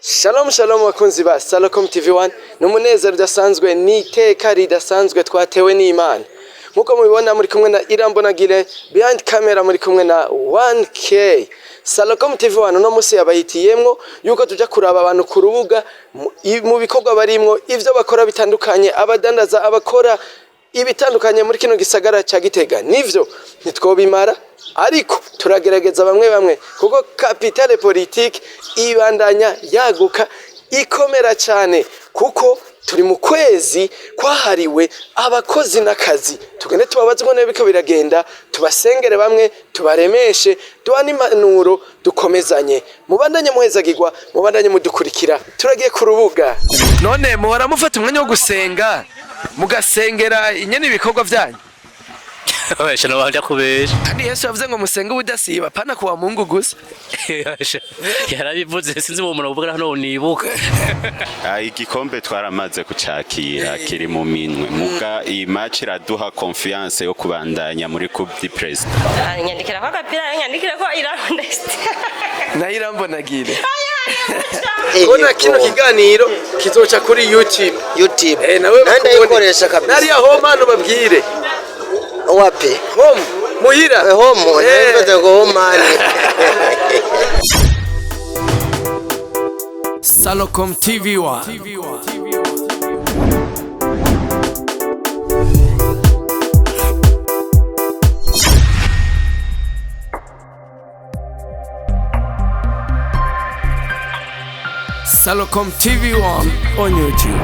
Shalom shalom wakunzi ba Salocom TV1 numunezero udasanzwe n'iteka ridasanzwe twatewe n'Imana nkuko mubibona muri kumwe na Irambonagire behind camera muri kumwe na 1K Salocom TV1 no musi yabayitiyemwo yuko tuja kuraba abantu ku rubuga mu bikogwa barimwo ivyo bakora bitandukanye abadandaza abakora ibitandukanye muri kino gisagara ca Gitega nivyo nitwobimara ariko turagerageza bamwe kuko capitale politique ibandanya yaguka ikomera cyane kuko turi mu kwezi kwahariwe abakozi n'akazi tugende tubabaze ngo nebiko biragenda tubasengere bamwe tubaremeshe duhana impanuro dukomezanye mubandanye muhezagirwa mubandanye mudukurikira turagiye ku rubuga none muhora mufata umwanya wo gusenga mugasengera inyene ibikorwa byanyu Wesha no bajya kubesha. Kandi Yesu yavuze ngo musenge ubudasiba pana kuwa Mungu gusa. Yarabivuze sinzi mu muntu uvuga hano unibuka. Igikombe twaramaze kucakira kiri mu minwe. Muga iyi match iraduha confiance yo kubandanya muri Coupe du President. Nyandikira ko agapira nyandikira ko Irambonagire. Na Irambonagire. Kona kino kiganiro kizoca kuri YouTube. Nawe ndayikoresha kabisa. Nari aho mano babwire. Wapi? Home. Muhira. Home. Nende go mani. Salocom TV1. Salocom TV1 on YouTube.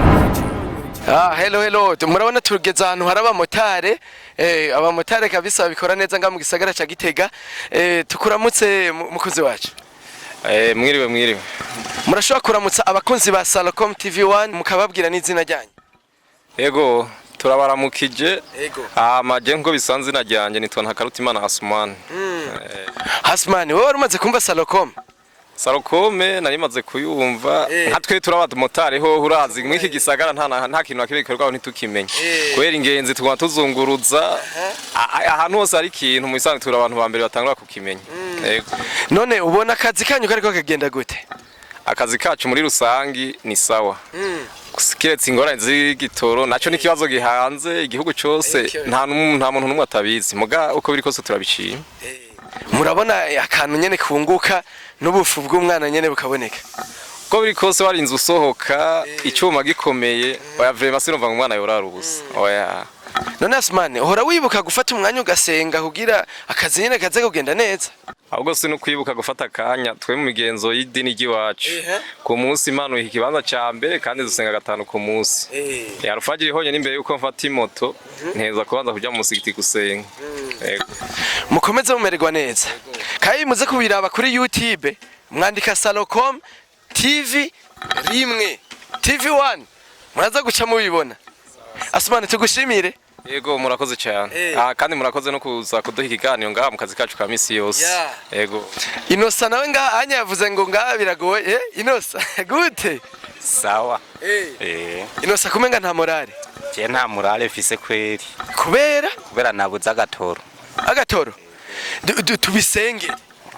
Hello murabona tugeze ahantu haraba motare abamotare kabisa babikora neza nga mu gisagara ca Gitega tukuramutse mukozi wacu mwiriwe murashobora kuramutsa abakunzi ba Salocom TV1 mukababwira n'izina ryanyu yego turabaramukije amaje ngo bisanze najyanje nitwa Ntakarutimana Hasman Hasman wowe umaze kumva Salocom Salocome narimaze kuyumva natwe turabata motari ho urazi mwiki gisagara nta kintu akibikorwa ntitukimenye kwera ingenzi tugwa tuzunguruza ahantu hose ari kintu mu isanzwe tura abantu ba mbere batangura kukimenya yego none ubona akazi kanyu kariko kagenda gute akazi kacu muri rusangi ni sawa kiretse ingorane z'igitoro naco n'ikibazo gihanze igihugu cyose nta muntu numwe atabizi muga uko biri kose turabishima murabona akantu nyene kunguka n'ubufu bw'umwana nyene bukaboneka ko biri kose warinze usohoka icyuma gikomeye oya vraiment sinumva ngo umwana yorara ubusa oya none Asmane uhora wibuka gufata umwanya ugasenga kugira akazi nyene kaze kugenda neza ahubwo sino kwibuka gufata akanya twe mu migenzo y'idini giwacu ku munsi impano ikibanza ca mbere kandi dusenga gatanu ku munsi yarufagire honye n'imbere yuko mfata imoto nteza kubanza kuja mu musigiti gusenga mukomeze mumererwa neza kandi muze kubiraba kuri YouTube mwandika Salocom TV rimwe TV1 muraza guca mubibona Asmane tugushimire yego murakoze cyane kandi murakoze no kuza kuduha ikiganiro ngaha mu kazi kacu ka misi yose yego Inosa nawe ngaha anya yavuze ngo ngaha biragoye Inosa gute Sawa Inosa kumenga nta morale je nta morale fise kweri kubera nabuze agatoro tubisenge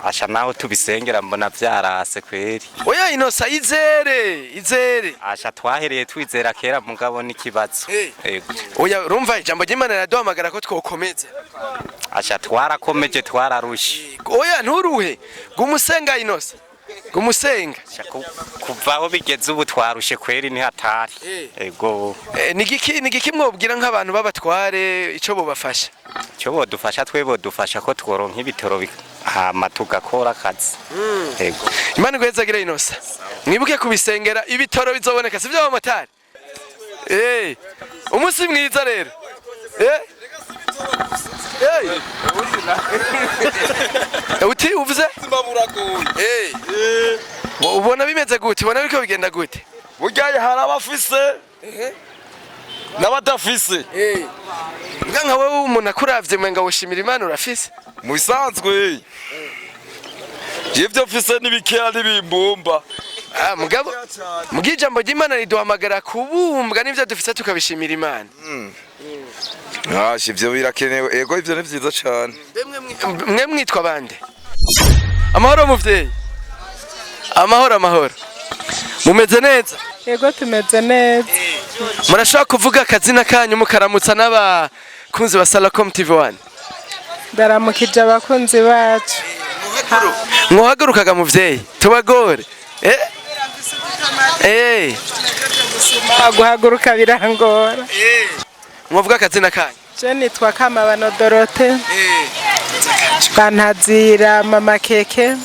asha naho tubisengera mbona vyarase kweri oya Inosa izere asha twahereye twizera kera mugabo n'ikibazo yego oya urumva ijambo ry'Imana riraduhamagara ko twokomeza asha twarakomeje twararushe oya nturuhe gumusenga Inosa gumusenga kuvaho bigeze ubu twarushe kweri ni hatari yego nigiki mwobwira nk'abantu babatware ico bobafasha cyo bodufasha twebo dufasha ko tworonka ibitoro hama tugakora akazi yego Imana igwezagire Inosa mwibuke kubisengera ibitoro bizoboneka sivyo abamotari umunsi mwiza rero uti uvuze ubona bimeze gute ubona biriko bigenda gute buryaye hari abafise n'abadafise nka wewe umuntu akuravye mwenga woshimira Imana urafise mu bisanzwe ivyo mfise n'ibikera n'ibimbumba mugabo mugijambo ry'Imana riduhamagara kubumbwa n'ivyo dufise tukabishimira Imana ivyo birakenewe ego ivyo ni vyiza cane mwe mwitwa bande amahoro muvyeyi amahoro mumeze neza Yego tumeze neza. murashobora kuvuga akazina kanyu mukaramutsa n'abakunzi ba Salacom TV1 Ndaramukije abakunzi bacu. mwohagurukaga muvyeyi tubagore Guhaguruka birangora. mwovuga akazina kanyu Je nitwa Kamabano Dorote. Bantazira mama keke.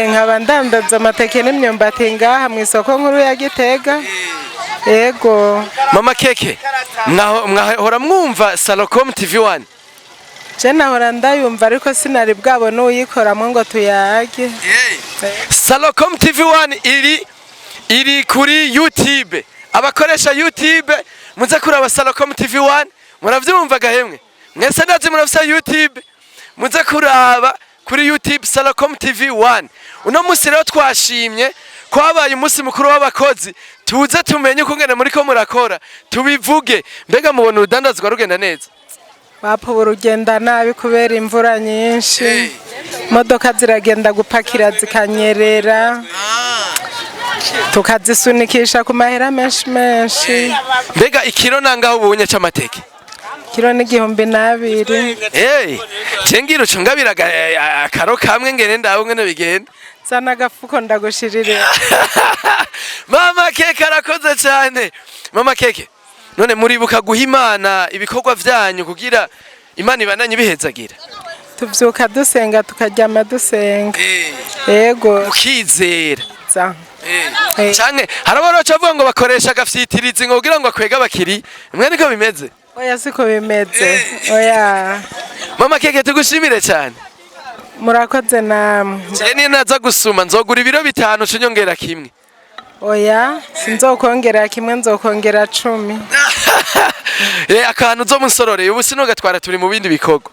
Nkaba ndandaza amateke n'imyumbati ngaha mu isoko nkuru ya Gitega. Yego. mama keke mwahora mwumva Salacom TV1 Je nahora ndayumva ariko sinari bwabona uyikoramo ngo tuyage. Salacom TV1 iri kuri YouTube abakoresha YouTube muze kuraba Salacom TV1 muravyumva gahemwe mwese ndazi murafisa YouTube muze kuraba kuri YouTube Salacom TV1 uno musi rero twashimye ko habaye umunsi mukuru w'abakozi tuze tumenye ukungene muriko murakora tubivuge mbega mubona urudandazwa rugenda neza Wapo urugenda nabi kubera imvura nyinshi. Modoka ziragenda gupakira zikanyerera. Tukazisunikisha ku mahera menshi. mbega ikiro nangaho ubunye c'amateke Kilo ni 200. cengira ucungabiraga akaro kamwe ngene ndaho ngene bigenda Sana agafuko ndagushirire. mama keke arakoze cyane mama keke none muribuka guha Imana ibikogwa vyanyu kugira Imana ibananye bihezagira Tuvyuka dusenga tukaryama dusenga. Yego. ukizera Za. canke harabora bavuga ngo bakoresha agafyitirizi ngo kugira ngo akwega bakiri mwe niko bimeze Oya siko bimeze. Oya. mama keke tugushimire cyane Murakoze namwe. je niyo naza gusuma nzogura ibiro 5 cunyongera kimwe Oya sinzokongera kimwe nzokongera 10. akantu zo munsororeye ubu sinogatwara turi mu bindi bikogwa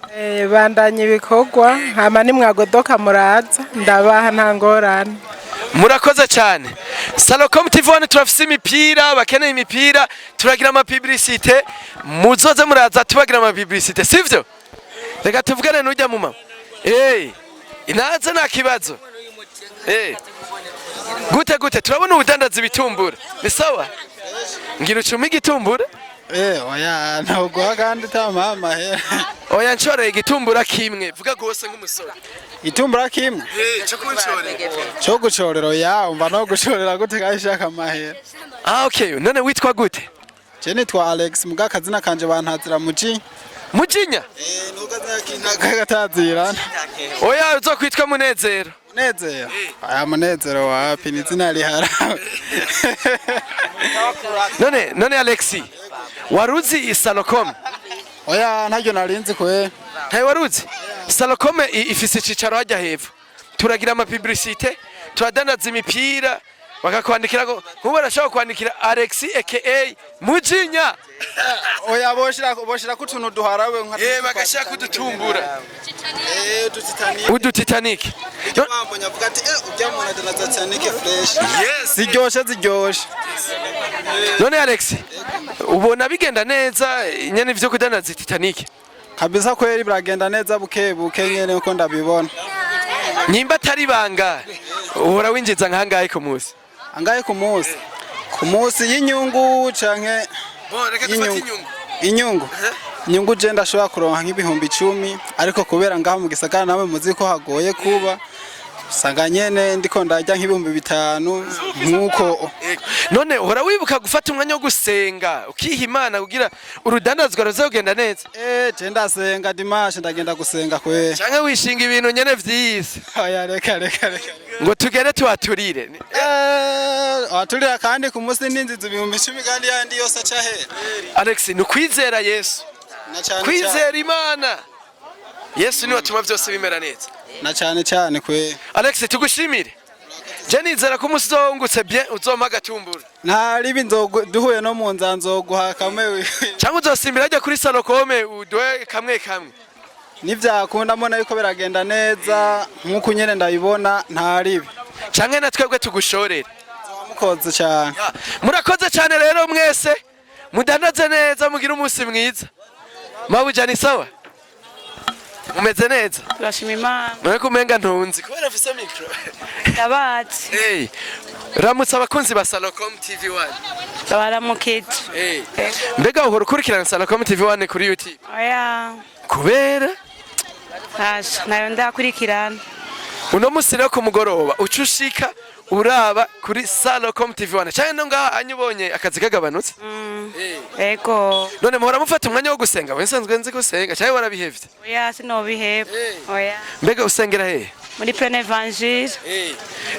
Bandanye ibikogwa hama nimwagodoka muraza ndabaha nta ngorane. murakoze cyane Salacom TV1 turafise imipira bakeneye imipira turagira ama publicité muzoze muraza tubagira ama publicité sivyo reka tuvugane n'ujya mu mama inaza nta kibazo gute turabona ubudandaza ibitumbura ni sawa ngira ucumi igitumbura oya ntabwo kandi tamama he oya nshoreye igitumbura kimwe vuga gose nk'umusore itumbura kimwe cyo kunshorera cyo gucorera oya umva no gucorera gute kayishaka mahera okay none witwa gute je nitwa Alex muga kazina kanje bantazira mujinya nuko gatazira oya uzokwitwa munezero munezero aya munezero wapi ni zina rihara none Alexi waruzi Salacom oya ntajyo narinzi kwe ntayo waruzi Salacom ifise icicaro hajya hepfo turagira ama publicité turadandaza imipira bakakwandikira ngo nkuba arashaka kwandikira Alexi aka mujinya oya boshira kutuntu duharawe nka bagashaka kudutumbura Titanic mambo nyavuga ati ujya mu na Titanic fresh ziryoshe none Alexi ubona bigenda neza nyene ivyo kudandaza Titanic kabisa kweri biragenda neza buke nyene uko ndabibona nyimba atari banga uhora winjiza nkangahe ku munsi angahe ku munsi y'inyungu canke inyungu je ndashobora kuronka nk'ibihumbi 10 ariko kubera ngaho mu gisagara nawe muzi ko hagoye kuba usanga nyene ndiko ndarya nk'ibihumbi 5 nkuko none uhora wibuka gufata umwanya wo gusenga ukiha Imana kugira urudandazwa ruzogenda neza je ndasenga dimanche ndagenda gusenga kwe canke wishinga ibintu nyene vyise oya reka ngo tugere tuhaturire aturira kandi ku munsi n'inzizi ibihumbi 10 kandi yandi yose acahe Alex ni kwizera Yesu kwizera Imana Yesu niwe atuma byose bimera neza na cyane kwe Alex tugushimire je nizera ko umusongutse bien uzoma gatumbura nta ribi duhuye no mu nzanzo guha kamwe cyangwa uzosimbira ajya kuri Salacom udwe kamwe nivyakunda mbona yuko biragenda neza nkuko nyene ndabibona nta ribi canke na twebwe tugushorera mukoze cyane murakoze cyane rero mwese mudandaze neza mugira umunsi mwiza mabujani sawa Umeze neza? Turashima Imana. None ko umenga ntunzi kubera afise micro. Ndabazi. Hey. Ramutse abakunzi ba Salocom TV1. Baramukije. Hey. Mbega uhora ukurikirana Salocom TV1 kuri YouTube? Oya. Kubera? Hasha, nayo ndakurikirana. Uno musi rero ku mugoroba ucushika uraba kuri Salocom TV1 cyane no ngaha anyubonye akazi kagabanutse. Ego. None muhora mufata umwanya wo gusenga wensanzwe nzi gusenga cyane warabihevye? Oya sinobihebye. Oya. Mbega usengera he? Muri plein évangile.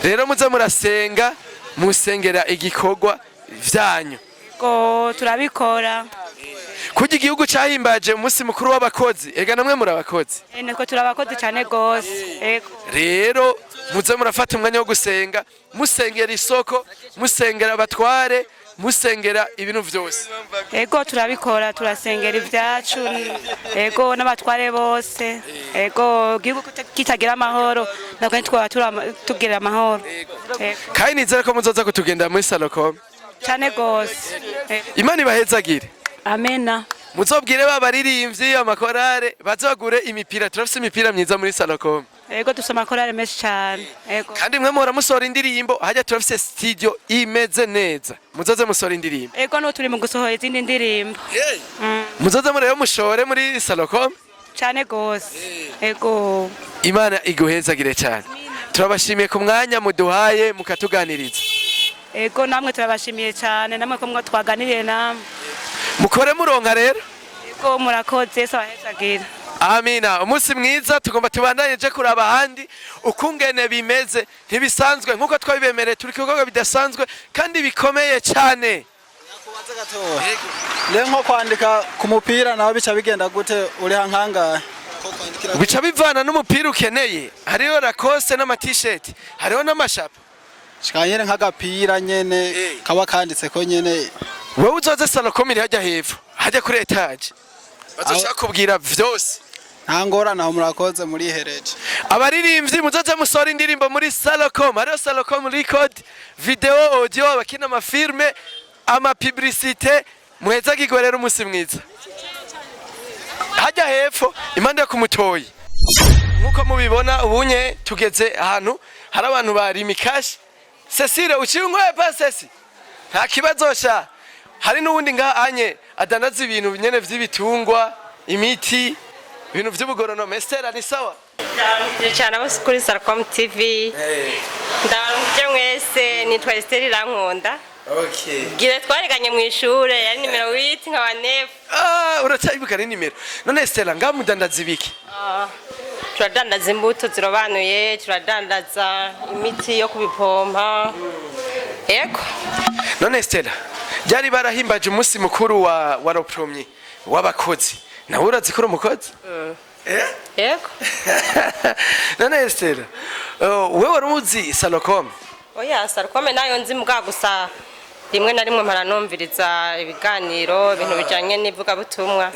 Rero muze murasenga musengera igikogwa vyanyu. Ego turabikora. Kugira igihugu cyahimbaje umunsi mukuru w'abakozi ega namwe muri abakozi. Niko turabakozi cyane gose. Ego. Rero muze murafata umwanya wo gusenga musengera isoko musengera abatware musengera ibintu vyose. Ego turabikora turasengera ivyacu. Ego n'abatware bose. Ego gihugu kitagira amahoro nako twaba tugira amahoro. Kandi nizere ko muzoza kutugenda muri Salocom. Cyane gose. Imana ibahezagire. Amena. Muzobwire babaririmbyi amakorare bazogure imipira turafise imipira myiza muri Salocom. Ego dusoma amakorare menshi cyane. Ego. Kandi mwe muhora musora indirimbo hajya turafise studio imeze neza. Muzoze musora indirimbo. Ego no turi mu gusohora izindi ndirimbo. Muzoze muri rero mushore muri Salocom. Cyane gose. Ego. Imana iguhezagire cyane. Turabashimiye ku mwanya muduhaye mukatuganiriza. Ego namwe turabashimiye cyane namwe ko twaganiriye namwe. Mukore muronka rero. Ego murakoze sabahezagira. Amina. Umunsi mwiza tugomba tubandanye je kuraba handi ukungene bimeze ntibisanzwe nkuko twabibemereye turi kigogo bidasanzwe kandi bikomeye cyane. Nakubaza gatoya. Rero nko kwandika ku mupira nawe bica bigenda gute uri hankangahe? Bica bivana n'umupira ukeneye. Hariho Lacoste n'ama t-shirt, hariho n'amashapa. Shikanyere nk'agapira nyene kaba kanditse ko nyene. Wewe uzoze Salocom iri hajya hepfo, hajya kuri etage. Bazoshaka kubwira vyose. Nta ngorane aho murakoze muri hereje. Abaririmbyi muzoze musora indirimbo muri Salocom, hariho Salocom record, video, audio, abakina amafilme, ama publicité, muheza kigorera umunsi mwiza. Hajya hepfo impande yo kumutoyi. Nkuko mubibona ubunye tugeze ahantu hari abantu bari mikashi. Cecile uciye pa Ceci. Nta kibazo sha. Hari n'ubundi nga anye adanaza ibintu nyene vy'ibitungwa, imiti, ibintu vy'ubugoronome. Estera ni sawa? cyane abo kuri Salocom TV. Ndamuje mwese nitwa Estera Irankunda. Okay. Gire twariganye mu ishure yari nimero 8 nkaba nef. Uracyibuka ni nimero. None Estera ngamudandaza ibiki? Turadandaza imbuto zirobanuye, turadandaza imiti yo kubipompa. Eko. None Estera, byari barahimbaje umunsi mukuru wa ropromye w'abakozi. Nawe urazikora umukozi? Eko. None Estera, wewe waruzi Salocom? Oya, Salocom nayo nzi muga gusa rimwe na rimwe mparanumviriza ibiganiro ibintu bijanye n'ivuga butumwa.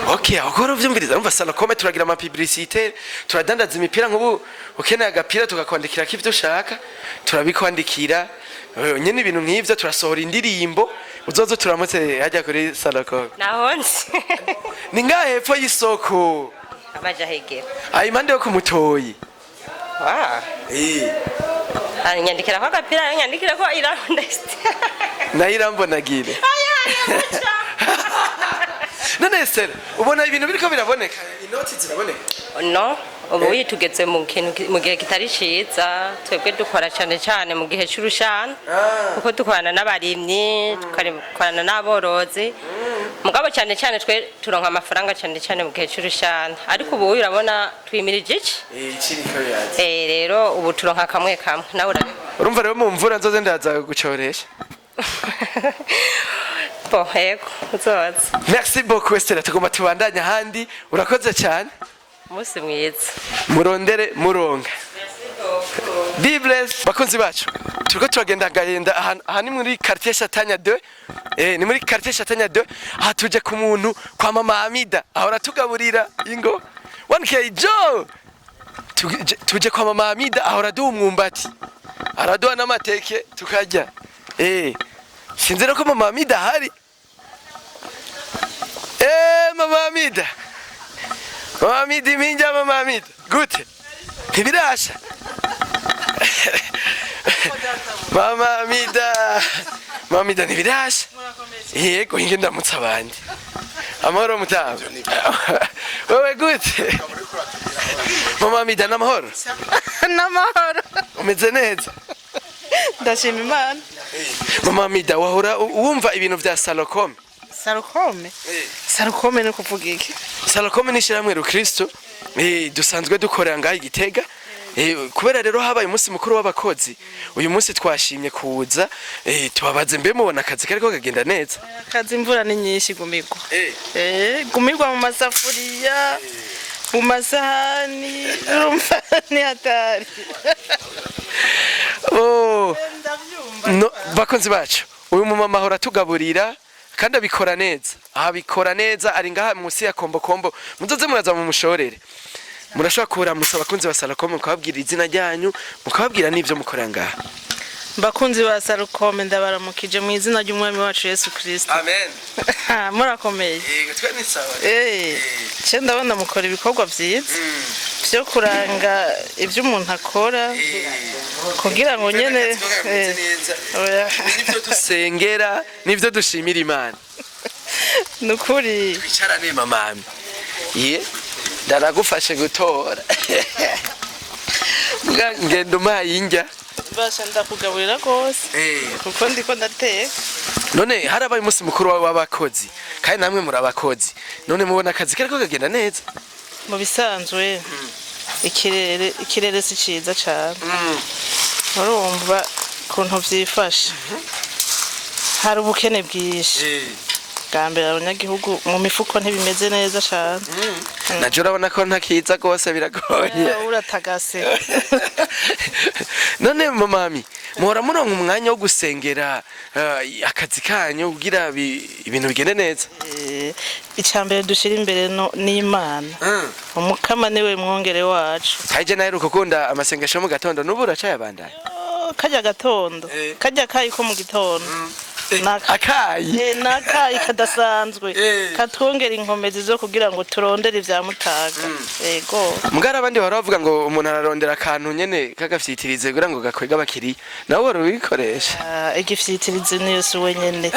Okay, akora uvyumviriza umva Salocom turagira ama publicité, turadandaza imipira nk'ubu ukeneye agapira tugakwandikira kivyo ushaka, turabikwandikira. Nyene ibintu nk'ivyo turasohora indirimbo uzozo turamutse hajya kuri Salocom. Nahonse. Ni ngahe hepfo y'isoko? Abaja hegera. Ayi mande yo kumutoyi. Nyandikira ko agapira nyandikira ko irandeste. Nayirambonagire. None Estera, ubona ibintu biriko biraboneka, inoti ziraboneka? No, ubu yitugeze mu gihe kitari ciza, twebwe dukora cyane cyane mu gihe cy'urushana. Kuko dukorana n'abarimyi, dukorana n'aborozi. Mugabo cyane cyane twe turonka amafaranga cyane cyane mu gihe cy'urushana. Ariko ubu urabona twimirije iki? Ikiriko yazi. Rero ubu turonka kamwe kamwe. Nawe urumva rero mu mvura nzoze ndaza gucoresha. Ego, uzoza. Merci beaucoup Estera, tugomba tubandanya handi. Urakoze cyane. Umunsi mwiza. Murondere muronga. Be blessed. Bakunzi bacu, turiko turagenda aha ni muri quartier Chatanya 2. Ni muri quartier Chatanya 2. Aha tuje ku muntu kwa mama Amida. Ahora tugaburira ingo. 1K Joe. Tuje kwa mama Amida ahora duha umwumbati. Araduha n'amateke tukarya. Sinzira ko mama Amida hari. Mama Amida. Mama Mida impinja Mama Mida gute ntibirasha Mama Mida ntibirasha yego inge ndamutsa abandi amahoro mutamu wewe gute Mama Mida n'amahoro n'amahoro umeze neza ndashima Imana Mama Mida wahora wumva ibintu vya Salocom Salocom ni kuvuga iki Salocom ni ishyirahamwe rukristo dusanzwe dukorera ngaho Igitega kubera rero habaye umunsi mukuru w'abakozi uyu munsi twashimye kuza tubabaze mbe mubona akazi kariko kagenda neza akazi imvura ni nyinshi gumirwa mu masafuriya mu masahani urumva ni hatari bakunzi bacu uyu mumama ahora tugaburira kandi abikora neza ari ngaha munsi ya kombokombo muzoze muraza mu mushorere murashobora kuramutsa abakunzi ba Salocom mukababwira izina ryanyu mukababwira n'ivyo mukorera ngaha bakunzi ba Salocom ndabaramukije mu izina ry'umwami wacu Yesu Kristo amen murakomeye yego twe ni sawa cyo ndabona mukora ibikorwa vyiza byo kuranga ibyo umuntu akora kugira ngo nyene nivyo dusengera nivyo dushimira Imana nukuri twicarane mama ndaragufashe gutora ngendo mayinjya basha ndakugaburira rwose kuko ndiko ndateka none harabaye umunsi mukuru w'abakozi kandi namwe muri abakozi none mubona akazi kariko kagenda neza mu bisanzwe ikirere si ciza cyane urumva kuntu vyifashe hari ubukene bwinshi bwambere abanyagihugu mu mifuko ntibimeze neza cyane naje urabona ko ntakiza rwose biragoye uratagase none mamami muhora muronka umwanya wo gusengera akazi kanyu kugira ibintu bigende neza icyambere dushira imbere ni Imana umukama niwe mwongere wacu kaje naheruka gukunda amasengesho mu gatondo n'ubu uracayabandanya kajya gatondo kajya kayi ko mu gitondo akayi kadasanzwe katwongera inkomezi zo kugira ngo turondere ivya mutaga yego mugara abandi bahora bavuga ngo umuntu ararondera akantu nyene kagafyitirize kugira ngo gakwega abakiriya nawe wari ubikoresha igifyitirize ni Yesu wenyene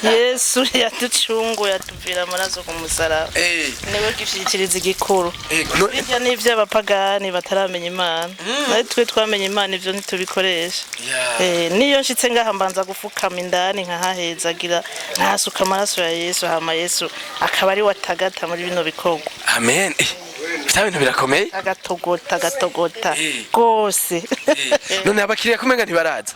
Yesu yaducungu yatuvira amaraso ku musaraba niwe gifyitirize igikuru bijya n'ivyo abapagani bataramenya Imana natwe twamenye Imana ivyo ntitubikoresha niyo nshitse ngaha mbanza gufukama indani nkahahezagira nkasuka amaraso ya Yesu hama Yesu akaba ari watagata muri bino bikogwa amen ibintu birakomeye agatogota gose none abakiriya kumenga ntibaraza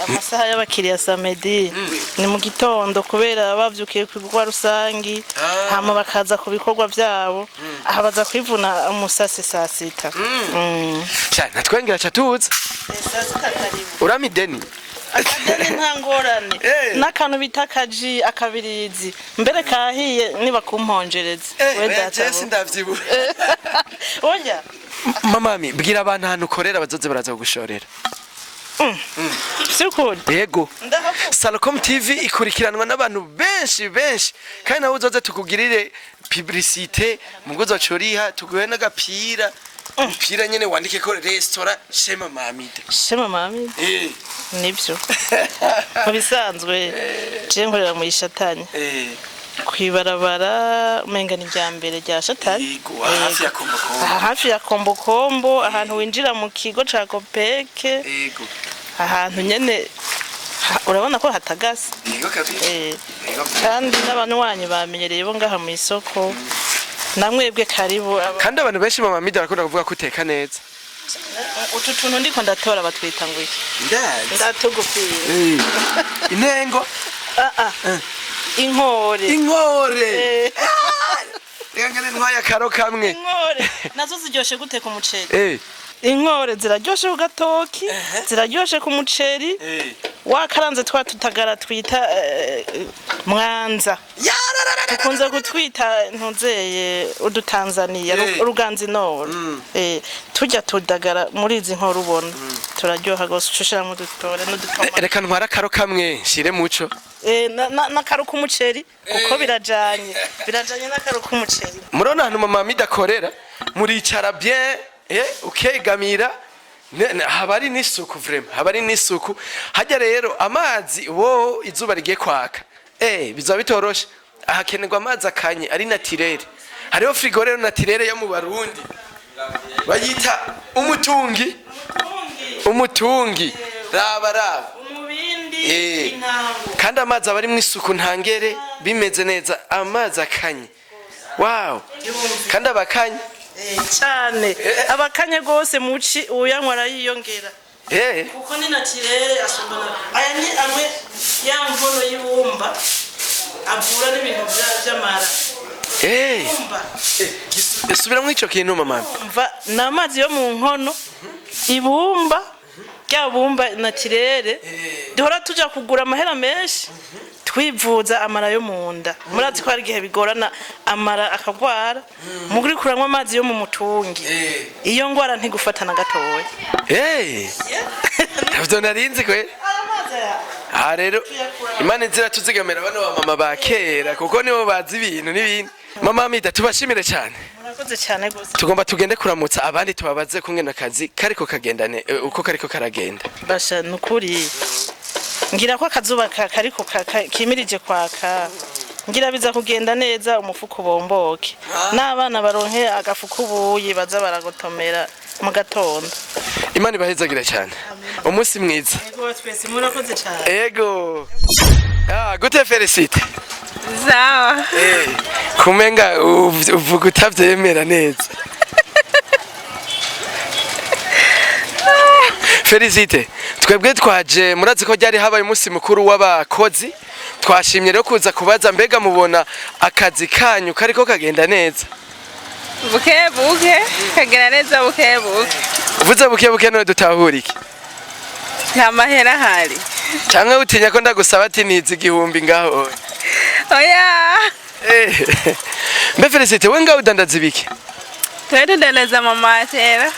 amasaha y'abakiriya samedi ni mu gitondo kubera bavyukiye ku bikorwa rusangi hama bakaza ku bikorwa vyabo aha baza kwivuna umusase saa sita cyane twengera catuza uramideni akadeni ntangorane n'akantu bita akaji akabirizi mbere kahiye niba kumponjereza Jesse ndavyibura oya mamami bwira abantu ahantu ukorera bazoze baraza kugushorera Sukuri yego Salocom TV ikurikiranwa n'abantu benshi kandi nawe uzoze tukugirire publicité mugozo coriha tuguhe n'agapira umupira nyene wandike ko restaurant Shema Mamide nibyo mu bisanzwe je nkorera mu ishatanye kwibarabara umenga ni rya mbere rya shatani hafi ya kombokombo ahantu winjira mu kigo ca Kopeke ahantu nyene urabona ko hatagase kandi n'abantu wanyu bamenyereye bo ngaha mu isoko namwebwe karibu kandi abantu benshi Mama Mida barakunda kuvuga ko uteka neza utu tuntu ndiko ndatora batwita ngo iki ndatugupira intengo inkore yangene ntwaya karo kamwe inkore nazo ziryoshe gute ku muceri inkore ziraryoshe ku gatoki ziraryoshe ku muceri wakaranze twa tutagara twita mwanza tukunze gutwita ntuzeye udutanzania uruganzi noro tujya tudagara muri izi nkoro ubona turaryoha gose ushishira mu dutore n'udutoma reka ntwara karo kamwe shire muco n'akaro k'umuceri kuko birajanye n'akaro k'umuceri. Murona ahantu mama midakorera muricara bien ukegamira habari n'isuku vraiment habari n'isuku hajya rero amazi wo izuba rigiye kwaka bizaba bitoroshe ahakenerwa amazi akanye ari naturel hariho frigo rero naturel yo mu Barundi bayita umutungi raba umubindi kandi amazi aba ari mu isuku ntangere bimeze neza amazi akanye wow kandi abakanye cyane abakanye gose muci uyanywa arayiyongera kuko ni naturel asombana aya ni amwe yamvono y'ibumba avura n'ibintu by'amara subira mu ico kintu mama umva n'amazi yo mu nkono ibumba ryabumba naturel duhora tuja kugura amahera menshi twivuza amara yo munda murazi ko hari gihe bigorana amara akagwara muguri kuranywa amazi yo mu mutungi iyo ngwara ntigufatana gatoya navyo narinzi kwe rero Imana inzira tuzigamira bano ba mama ba kera kuko nibo bazi ibintu n'ibindi mama mida tubashimire cyane murakoze cyane gose tugomba tugende kuramutsa abandi tubabaze kungena akazi kariko kagendane uko kariko karagenda basha nukuri ngira ko akazuba kariko kimirije kwaka ngira biza kugenda neza umufuko bomboke n'abana baronke agafuko ubuye baza baragotomera mu gatondo Imana ibahezagira cyane umunsi mwiza yego twese murakoze cyane yego gute felicite sawa kumenga uvuga utavyemera neza Felicite twebwe twaje murazi ko ryari habaye umunsi mukuru w'abakozi twashimye rero kuza kubaza mbega mubona akazi kanyu kariko kagenda neza buke kagenda neza buke uvuze buke none dutahura iki nta mahera hari canke utinya ko ndagusaba ati nizi igihumbi ngaho oya mbe Felicite we ngaho udandaza ibiki tudandaza mamatera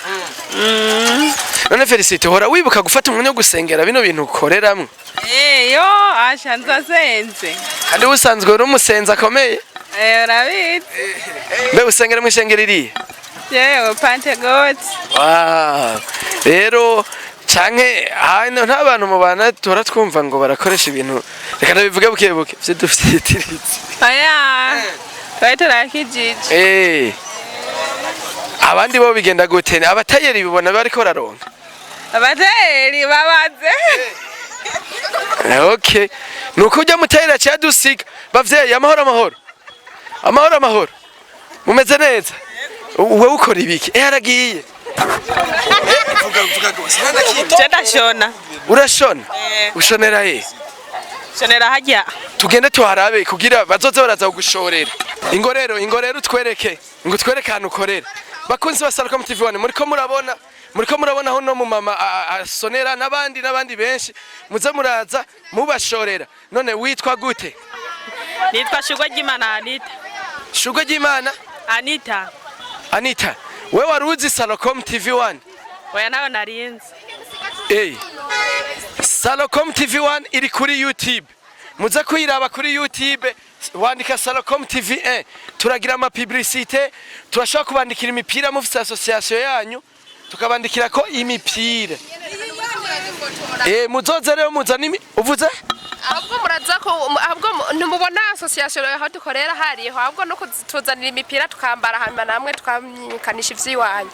none Felicite hora wibuka gufata umwanya wo gusengera bino bintu ukoreramwe yo asha nzasenze kandi usanzwe uri umusenzi akomeye urabizi mbe usengera mw'ishengero irihe yewe Pentecost rero canke hano nta bantu mu bana tora twumva ngo barakoresha ibintu reka nabivuge buke vyo dufitiritse oya twari turakijije abandi bo bigenda gute abatayeri bibona bariko bararonka abatayeri babaze okay nuko ujya mutayeri aciye adusiga bavyeyi amahoro mumeze neza wewe ukora ibiki aragiye ndashona urashona ushonera he shonera hajya tugende tuharabe kugira bazoze baraza kugushorera ingorero utwereke ahantu ukorera bakunzi ba Salcom TV1 muriko murabona aho no mu mama asonera n'abandi benshi muze muraza mubashorera none witwa gute nitwa Shugwe ry'Imana Anita we waruzi Salcom TV1 oya nawe narinzi Salcom TV1 iri kuri YouTube muze kuyiraba kuri YouTube wandika Salcom TV1 turagira ama publicité turashaka kubandikira imipira mufite association yanyu tukabandikira ko imipira muzoze rero muzana uvuze ahubwo muraza ko ahubwo ntumubona association aho dukorera hariho ahubwo no kutuzanira imipira tukambara hamba namwe tukamikanisha ivyiwanyu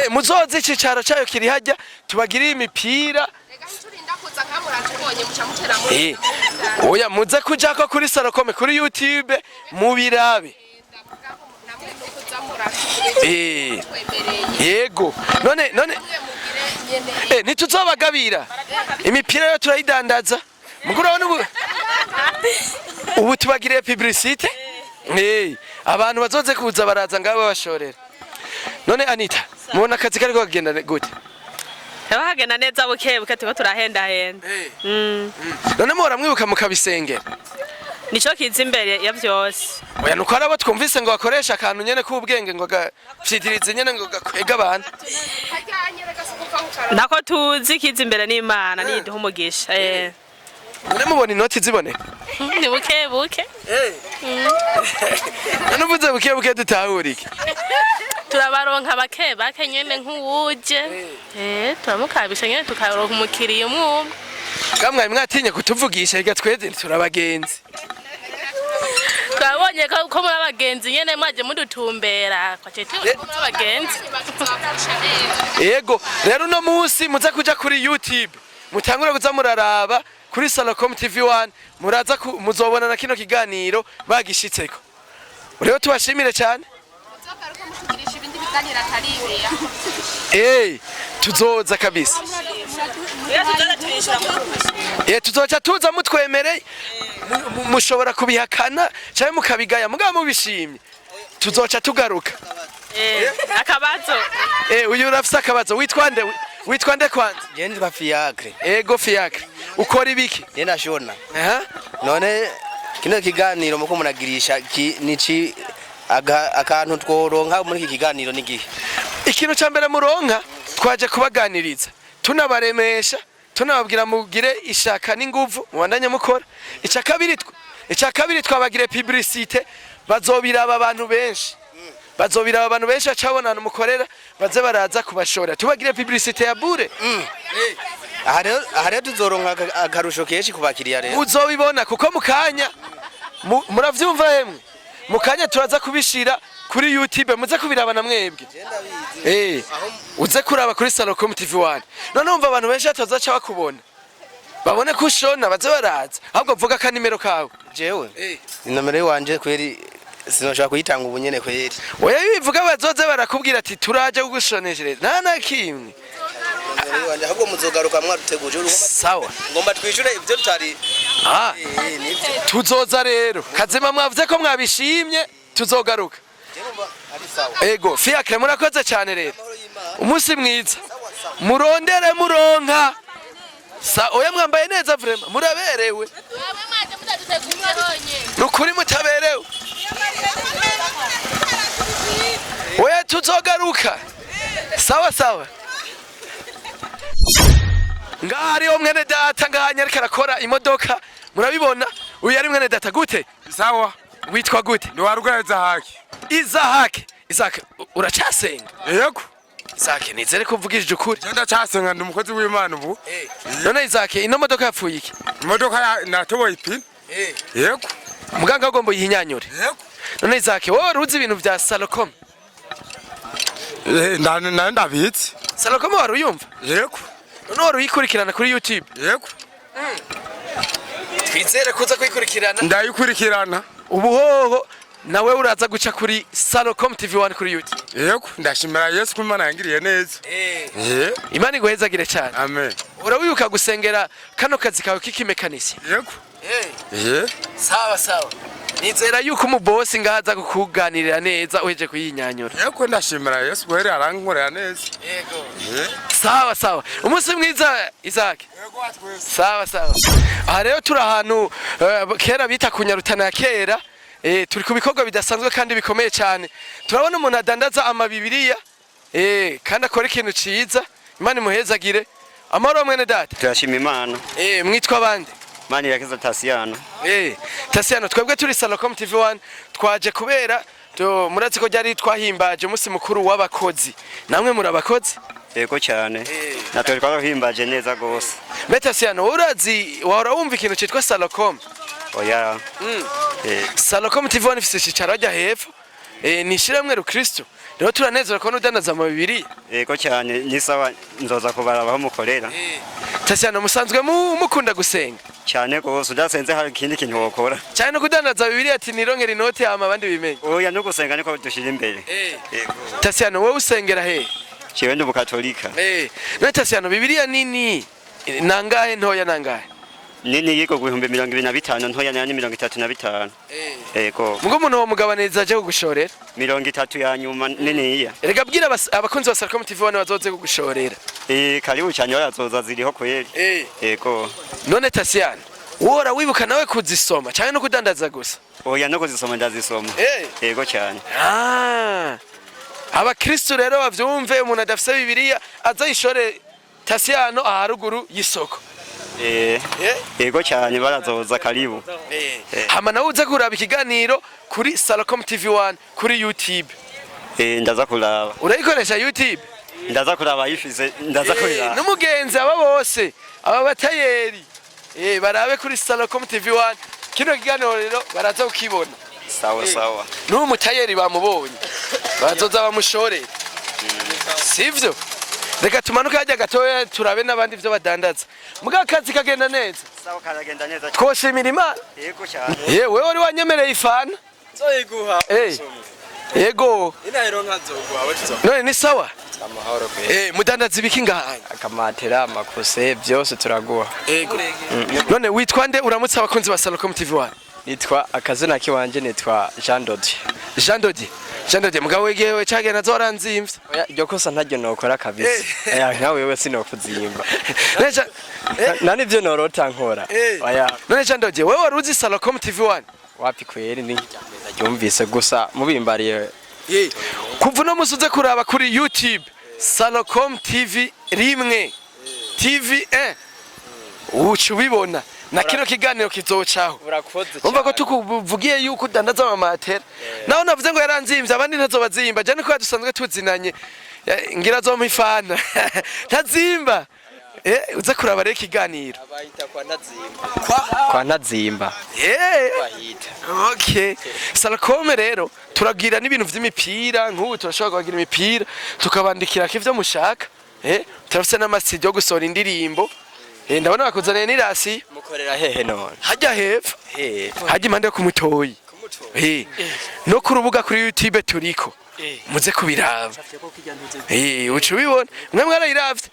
muzoze icicaro cyayo kiri hajya tubagiriye imipira oya muze kuja ko kuri Salcom kuri YouTube mubirabe yego none ntituzobagabira imipira yo turayidandaza mugura ubu tubagiriye publicité abantu bazoze kuza baraza ngabo bashorera none Anita mubona akazi kariko kagenda gute hagenda neza buke tuko turahenda none muhora mwibuka mukabisengera nico kiza imbere ya vyose oya nuko arabo twumvise ngo bakoresha akantu nyene k'ubwenge ngo gafitirize nyene ngo gakwega abantu nako tuzi kiza imbere n'Imana niduha umugisha None mubona inoti ziboneka? Ni buke buke. None uvuze buke buke dutahurike. Turabaronka bake bake nyene nk'uwuje. Turamukabisha nyene tukaronka umukiriya umwe. Kamwe mwatinye kutuvugisha rega tweze turabagenzi. Twabonye ko muri abagenzi nyene mwaje mudutumbera kwace muri abagenzi. Yego rero no munsi muza kuja kuri YouTube mutangura kuza muraraba kuri Salocom TV1 muraza muzobona na kino kiganiro bagishitseko. Rero tubashimire cyane. Tuzoza kabisa. Tuzoca tuza mutwemereye mushobora kubihakana cyangwa mukabigaya mugabo mubishimye tuzoca tugaruka. Akabazo. Uyu urafise akabazo witwande kwanza? Je nditwa Fiacre. Ego Fiacre. Ukora ibiki? Je ndashona. None kino kiganiro muko munagirisha nici akantu tworonka muri iki kiganiro nigihe. Ikintu cyambere muronka twaje kubaganiriza tunabaremesha tunababwira mugire ishaka n'inguvu mubandanye mukora. Icya kabiri twabagire publicité bazobiraba abantu benshi. Bazobiraba abantu benshi acabona mukorera baze baraza kubashora tubagire publicité ya bure. Aha rero tuzoronka akarusho kenshi kubakiriya rero. Uzobibona kuko mukanya muravyumva yemwe mukanya turaza kubishira kuri YouTube muze kubirabana mwebwe. Uze kuraba kuri Salocom TV1. None umva abantu benshi atazaca bakubona. Babone ko ushona baze baraza. Ahubwo vuga ka nimero kawe. Jewe. Nimero yanje kweri sinoshaka kuyitanga ubunyene kweri. Oya bivuga bazoze barakubwira ati turaje kugushoneshereza. Nta kimwe. Ahubwo muzogaruka mwaruteguje sawa. Ngomba twishure ivyo tutari. Tuzoza rero. Kazima mwavuze ko mwabishimye tuzogaruka. Ego Fiacre murakoze cyane rero. Umunsi mwiza. Murondere muronka. Oya mwambaye neza vraiment muraberewe. Nukuri mutaberewe. Oya tuzogaruka. Sawa. Ngari omwene data nganya ariko arakora imodoka murabibona uyu ari mwene data gute? Sawa. Witwa gute? Ndo warugaya Izahake. Izahake uracasenga? Yego. Izahake nizere kuvugishije ukuri. Genda casenga ndi umukozi w'Imana ubu. None Izahake ino modoka yapfuye iki? Imodoka natoboye ipine. Yego. Muganga agomba yihinyanyure. Yego. None Izahake wowe ruzi ibintu bya Salocom? Ndabitse. Salocom waruyumva? Yego. None waruyikurikirana kuri YouTube? Yego. Twizere kuza kuyikurikirana. Ndayikurikirana. Ubuhoho nawe uraza guca kuri Salocom TV1 kuri YouTube. Yego ndashimira Yesu ko Imana yangiriye neza. Imana iguhezagire cyane. Amen. Urawibuka gusengera kano kazi kawe k'ikimekanisi? Yego. Sawa. Nizera yuko umubosi ngaza kukuganirira neza uheje kuyinyanyura. Yego ndashimira Yesu ko arankorera neza. Yego. Sawa. Umunsi mwiza Isaac. Yego atwese. Sawa. Aha rero turi ahantu kera bita kunyarutana ya kera. Turi ku bikorwa bidasanzwe kandi bikomeye cyane. Turabona umuntu adandaza amabibiriya kandi akora ikintu ciza. Imana imuhezagire. Amahoro mwene data. Turashima Imana. Mwitwa bande? Mani yakiza Tasiano. Tasiano twebwe turi Salocom TV1 twaje kubera murazi ko ryari twahimbaje umunsi mukuru w'abakozi. Namwe muri abakozi? Yego cyane. Natwe twahimbaje neza gose. Tasiano urazi wahora wumva ikintu cyitwa Salocom? Oya. Salocom TV1 ifise icicaro ajya hepfo. Ni shiramwe rukristo. Rero turanezera ko nudandaza amabibiri. Yego cyane ni sawa nzoza kubarabaho mukorera. Tasiano musanzwe mukunda gusenga? Cyane gose udasenze hari ikindi kintu wokora. Cyane no kudandaza bibiri ati nirongera inote ama abandi bimenye. Oya no gusenga niko dushira imbere. Yego. Tasiano wowe usengera he? Ciwe ndi bukatolika. None Tasiano bibiriya nini nangahe ntoya nangahe? Nini yiko guhumbe 25 ntoya nani 35. Yego. Mugo umuntu wo mugabaniriza aje kugushorera? 30 ya nyuma nini iya. Erega bwira abakunzi ba Salocom TV1 bazoze kugushorera. Karibu cyane yazoza ziriho kweli. Yego. None Tasiano wora wibuka nawe kuzisoma cyane no kudandaza gusa? Oya no kuzisoma ndazisoma. Yego cyane. Abakristo rero bavyumve umuntu adafise bibiriya azayishore Tasiano aharuguru y'isoko. Yego cyane barazoza karibu. Hama nawe uza kuraba ikiganiro kuri Salacom TV1 kuri YouTube. Ndaza kuraba. Urayikoresha YouTube? Ndaza kuraba yifize ndaza kuraba. N'umugenzi aba bose aba batayeri barabe kuri Salacom TV1 kino kiganiro rero baraza ukibona. Sawa. N'uwo mutayeri bamubonye bazoza bamushorera. Sivyo? Reka tumanuka hajya gatoya turabe n'abandi byo badandaza. Muga akazi kagenda neza. Sawa karagenda neza. Twoshimira Imana. Yego cyane. Wewe wari wanyemereye ifana? Nzoyiguha. Yego. Inahero nkazoguha wezo. None ni sawa? Amahoro kwe. Mudandaza ibiki ngaha? Akamatera amakose byose turaguha. Yego. None witwa nde uramutse abakunzi ba Salacom TV1? Nitwa akazina kiwanje nitwa Jean Dodi. Jean Dodi mugabo wegewe cyagenda zoranzimvye. Oya iryo kosa ntaryo nokora kabisa. Nawe wewe sinokuzimba. Neja nani byo norota nkora. Oya. None Jean Dodi wewe waruzi Salacom TV1? Wapi kweri ni ndabyumvise gusa mubimbariye. Kuva no musuze kuraba kuri YouTube Salacom TV rimwe TV1 ucubibona na kino kiganiro kizocaho. Umva ko tukuvugiye yuko udandaza amamatera. Naho navuze ngo yaranzimvye abandi ntazobazimba. Je niko dusanzwe tuzinanye. Ngira zo mpifana. Ntazimba. Uza kuraba rero kiganiro. Abayita kwa ntazimba. Kwa ntazimba. Bahita. Okay. Salacom rero turagira n'ibintu vy'imipira nk'ubu turashobora kugira imipira tukabandikira kivyo mushaka. Turafise n'amasidio yo gusora indirimbo. Ndabona bakuzaniye n'irasi. Mukorera hehe none? Hajya hepfo. Hajya impande yo kumutoyi. No ku rubuga kuri YouTube turiko. Muze kubiraba. Ucu bibona. Mwe mwarayiravye.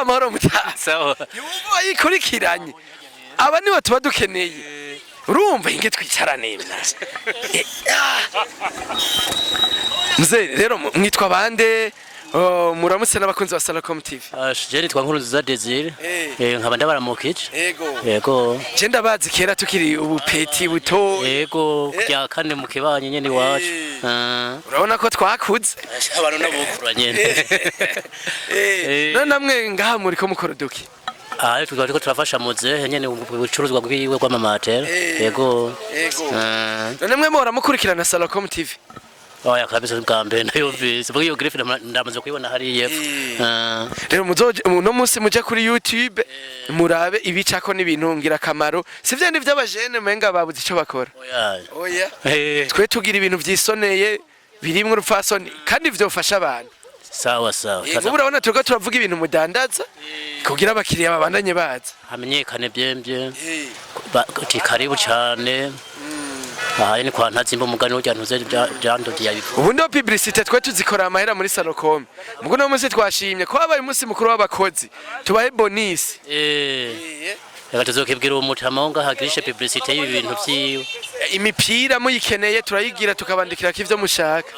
Amahoro mutaha. Sawa. Yumva yikurikiranye. Aba nibo tuba dukeneye. Urumva inge twicarane mnaje. Mzee rero mwitwa bande? Muramutse n'abakunzi ba Salacom TV. Je nitwa Nkuruziza Desire. Nkaba ndabaramukije. Yego. Je ndabazi kera tukiri ubupeti buto. Yego kya kane mu kibanye nyene wacu. Urabona ko twakuze. Abantu nabukura nyene. None namwe ngaha muri ko mukora duki. Turiko turafasha muze nyene ubucuruzwa bwiwe kw'amamatera. Yego. None mwe mora mukurikirana Salacom TV. Oya kabisa bwa mbere ndayumvise. Bwo iyo grife ndamaze kuyibona hari yepfo. Rero muzoje no munsi muje kuri YouTube murabe ibicako n'ibintu ngira kamaro. Sivyo ndi vy'abajene menga babuze ico bakora. Oya. Twe tugira ibintu vyisoneye birimwe urupfasoni kandi vyofasha abantu. Sawa. Ubu urabona turiko turavuga ibintu mudandaza kugira abakiriya babandanye baza. Hamenyekane byembye. Karibu cyane. Ni kwa ntazimba umugani urya ntuze byandodi yabivuga. Ubu ndo publicité twe tuzikora amahera muri Salacom. Mugo no munsi twashimye ko habaye umunsi mukuru w'abakozi. Tubahe bonus. Reka tuzokibwira umutama ngo hagirishe publicité y'ibi bintu vyiwe. Imipira muyikeneye turayigira tukabandikira kivyo mushaka.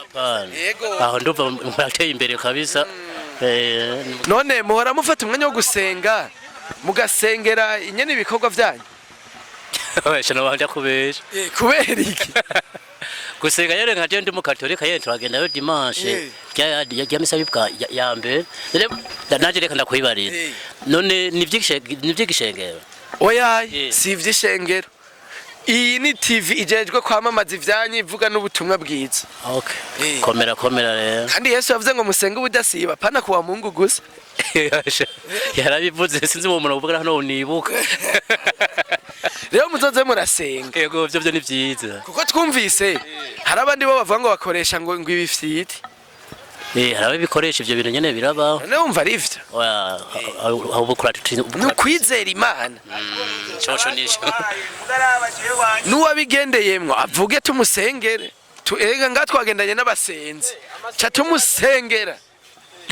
Aho ndumva mwateye imbere kabisa. None muhora mufata umwanya wo gusenga mugasengera inyene ibikogwa vyanyu. Wesha nabanja kubesha. Kubera iki? Gusenga yere nka ndi mu Katolika yene turagenda yo dimanche. Ya misa bibwa ya mbere. Naje reka ndakwibarira. None nivyigishengero. Oya, si ivy'ishengero. Iyi ni TV ijejwe kwamamaza ivyanyu ivuga n'ubutumwa bwiza. Okay. Komera rero. Kandi Yesu yavuze ngo musenge ubudasiba pana kuwa Mungu gusa. Yarabivuze sinzi mu muntu uvuga hano nibuka. Rero muzoze murasenga. Yego byo ni byiza. Kuko twumvise hari abandi bo bavuga ngo bakoresha ngo ibifyiti. Hari abikoresha ivyo bintu nyene birabaho. None wumva ari ivyo? Oya aho bukura nukwizera Imana. Coco nisho. Nuwabigendeyemwo avuge tumusengere. Ega ngatwagendanye n'abasenzi. Cha tumusengera.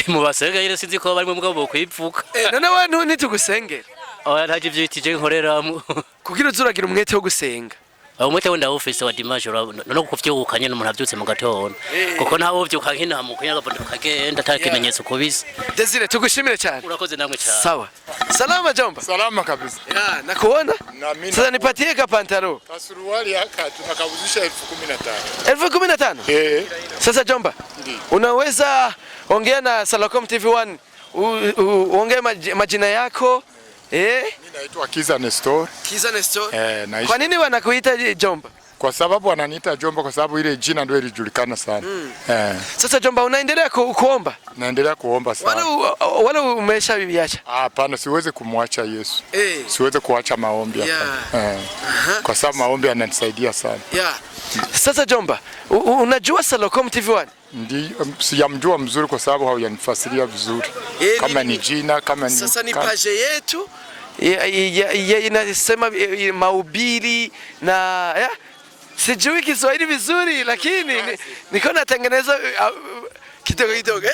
Mu basenga yire sinzi ko bari mu mugabo kwivuka. None we ntitugusengera. Oya ntaje ivyo bitije nkoreramo. Kugira uzuragira umwete wo gusenga. Umwete wenda office wa dimanche no kuvyuka nyene umuntu avyutse mu gatondo. Kuko ntawo vyuka nkina mu kunyaga kagenda takimenyetso kubisa. Desire tugushimire cyane. Urakoze namwe cyane. Sawa. Salama jomba. Salama kabisa. Nakuona? Na mimi. Sasa nipatie ka pantalo. Kasuruali haka tunakabuzisha 1015. 1015? Sasa jomba. Unaweza ongea na Salacom TV1 uongee majina yako Mimi naitwa Kiza Nestor. Kiza Nestor? Naishi. Kwa nini wanakuita Jomba? Kwa sababu wananiita Jomba kwa sababu ile jina ndio ilijulikana sana. Sasa Jomba, unaendelea kuomba? Naendelea kuomba sana. Wala umeshaviacha? Hapana, siwezi kumwacha Yesu. Siwezi kuacha maombi hapa. Kwa sababu maombi yananisaidia sana. Sasa Jomba, unajua Salocom TV1? Ndio, sijamjua mzuri kwa sababu hauyanifasiria vizuri. Kama ni jina, kama ni sasa ni page yetu inasema mahubiri na sijui Kiswahili vizuri lakini niko natengeneza kidogo kidogo.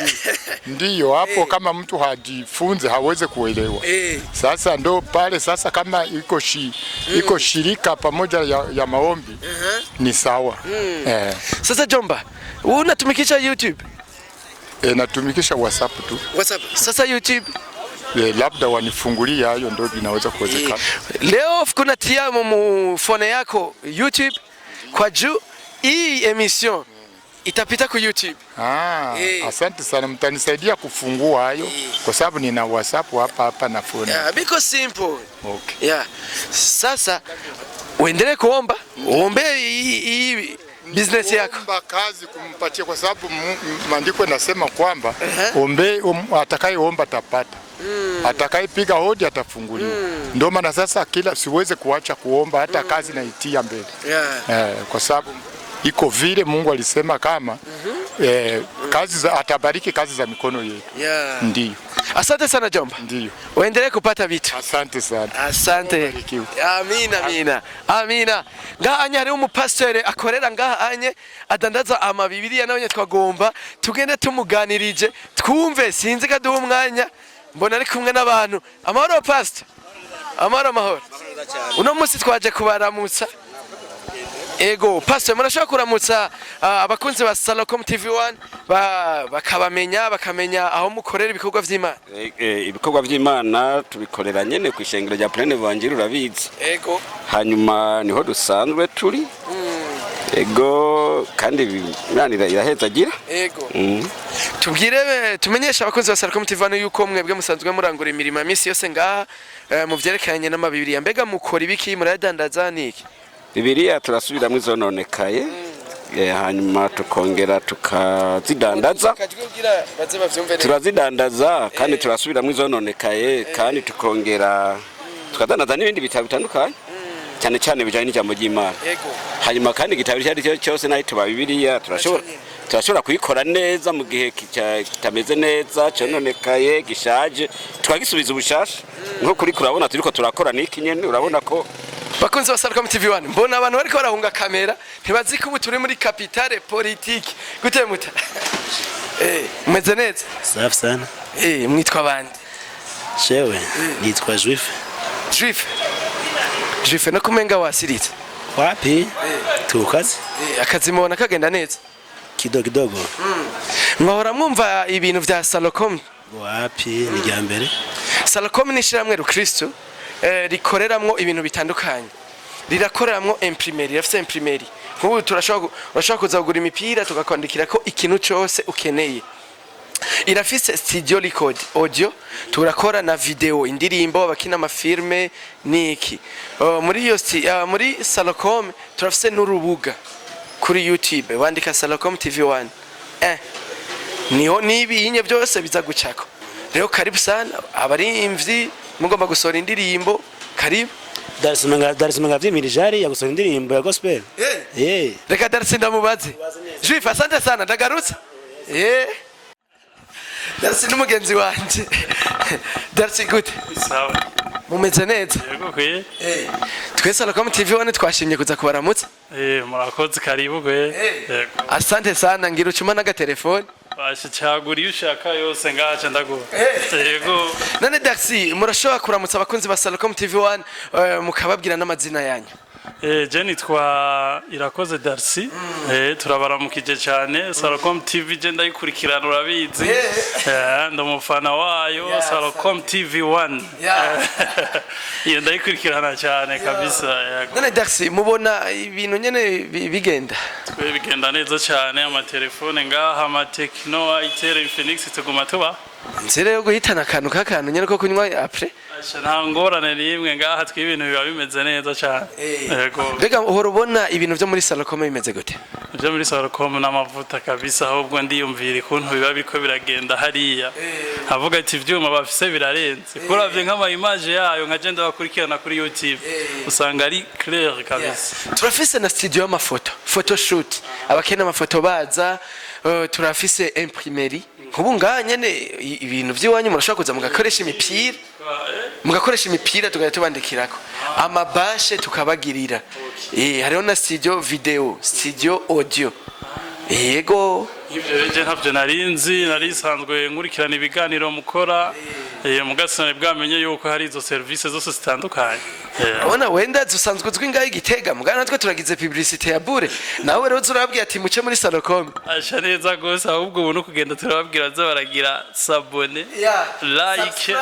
Ndiyo hapo kama mtu hajifunze hawezi kuelewa. Sasa ndo pale sasa kama iko shirika pamoja ya maombi ni sawa. Sasa Jomba, unatumikisha YouTube? Natumikisha WhatsApp tu. WhatsApp. Sasa YouTube labda wanifungulia hayo ndio inaweza kuwezekana. Leo kuna tia mu phone yako YouTube kwa juu hii emission itapita ku YouTube. Asante sana, mtanisaidia kufungua hayo kwa sababu nina WhatsApp hapa na phone. Biko simple. Okay. Sasa uendelee kuomba, uombe hii business yako. Kuomba kazi kumpatia kwa sababu maandiko yanasema kwamba atakayeomba atapata. Atakayepiga hodi atafunguliwa. Ndio maana sasa siweze kuacha kuomba hata kazi naitia mbele. Kwa sababu iko vile Mungu alisema kama atabariki kazi za mikono yetu. Ndio. Asante sana Jomba. Ndio. Uendelee kupata vitu. Asante sana. Asante. Amina. Ngaha anye hari umupasiteri akorera ngaha anye adandaza amabibiriya nawe twagomba tugende tumuganirije twumve sinzi kaduha umwanya mbona ari kumwe n'abantu. Amahoro pastor. Amahoro. Uno munsi twaje kubaramutsa. Ego, pastor murashaka kuramutsa abakunzi ba Salocom TV1 bakamenya aho mukorera ibikorwa vy'Imana. Ibikorwa vy'Imana tubikorera nyene ku ishengero rya Plein Evangile urabizi. Ego. Hanyuma niho dusanzwe turi. Ego kandi Imana irahezagira. Ego. Tubwire tumenyesha abakunzi ba Salocom TV1 yuko mwebwe musanzwe murangura imirimo misi yose ngaha mu vyerekanye n'amabibiri. Mbega mukora ibiki muradandaza niki? Bibiliya turasubiramwe izononekaye hanyuma tukongera tukazidandaza. Turazidandaza kandi turasubiramwe izononekaye kandi tukongera tukadandaza n'ibindi bitabo bitandukanye cyane cyane bijanye n'ijambo ry'Imana. Hanyuma kandi igitabo cyari cyose nayo tuba Bibiliya turashobora kuyikora neza mu gihe kitameze neza cyononekaye gishaje tukagisubiza ubushasha nko kuri kurabona turiko turakora niki nyene urabona ko bakunzi ba Salocom TV1 mbona abantu bariko barahunga kamera ntibazi ko turi muri capitale politique gute muta meze neza safi sana mwitwa bande shewe nitwa Juif no kumenga wasiritse wapi tukazi akazi mubona kagenda neza kidogo mwahora mwumva ibintu vya Salocom wapi ni rya mbere Salocom ni shiramwe rukristo rikoreramwo ibintu bitandukanye rirakoreramwo imprimerie rafise imprimerie nk'ubu turashobora kuza kugura imipira tugakwandikira ko ikintu cyose ukeneye irafise studio record audio turakora na video indirimbo abakina amafilme niki muri Salocom turafise n'urubuga kuri YouTube wandika Salocom TV1 niho nibinye byose biza gucako rero karibu sana abarimvyi mugomba gusora indirimbo karibu Darsinonga vy'imirijari ya gusora indirimbo ya gospel. Reka Darsin ndamubaze. Juif asante sana ndagarutse. Darsin n'umugenzi wanje. Darsin gute? Sawa. Mumeze neza? Yego kwe. Twe Salocom TV1 twashimye kuza kubaramutsa. Murakoze karibu kwe. Yego. Asante sana ngira ucuma naga telefone. Bashicagura iyo ushaka yose ngaca ndago. Yego. None Darcy murashobora kuramutsa abakunzi ba Salocom TV1 mukababwira n'amazina yanyu. Je nitwa Irakoze Darcy. Turabaramukije cyane Salocom TV je ndayikurikirana urabizi. Ndamufana wayo Salocom TV1. Iyo ndayikurikirana cyane kabisa. None Darcy mubona ibintu nyene bigenda. Twe bigenda neza cyane amatelefone ngaha amatekno itere Infinix tuguma tuba. Nzere yo guhitana akantu nyene ko kunywa après. nta ngorane n'imwe ngaha tw'ibintu biba bimeze neza cyane yego mbega uhora ubona ibintu byo muri Salocom bimeze gute ibyo muri Salocom n'amavuta kabisa ahubwo ndiyumvira ikuntu biba biriko biragenda hariya avuga ati ivyuma bafise birarenze kuravye nk'ama image yayo nka je ndabakurikirana kuri YouTube usanga ari clair kabisa turafise na studio y'amafoto photoshoot abakena amafoto baza turafise imprimerie kubu nganyene ibintu by'iwanyu murashaka kuza mugakoresha imipira tugahita tubandikirako amabashe tukabagirira hariho na studio video studio audio yego ivyo je ntavyo narisanzwe nkurikirana ibiganiro mukora mugasane bwamenye yuko hari izo service zose zitandukanye abona wenda dusanzwe uzwi ngaho Igitega mugana natwe turagize publicité ya bure nawe rero urababwira ati muce muri Salocom asha neza gose ahubwo ubu no kugenda turababwira za baragira sabone like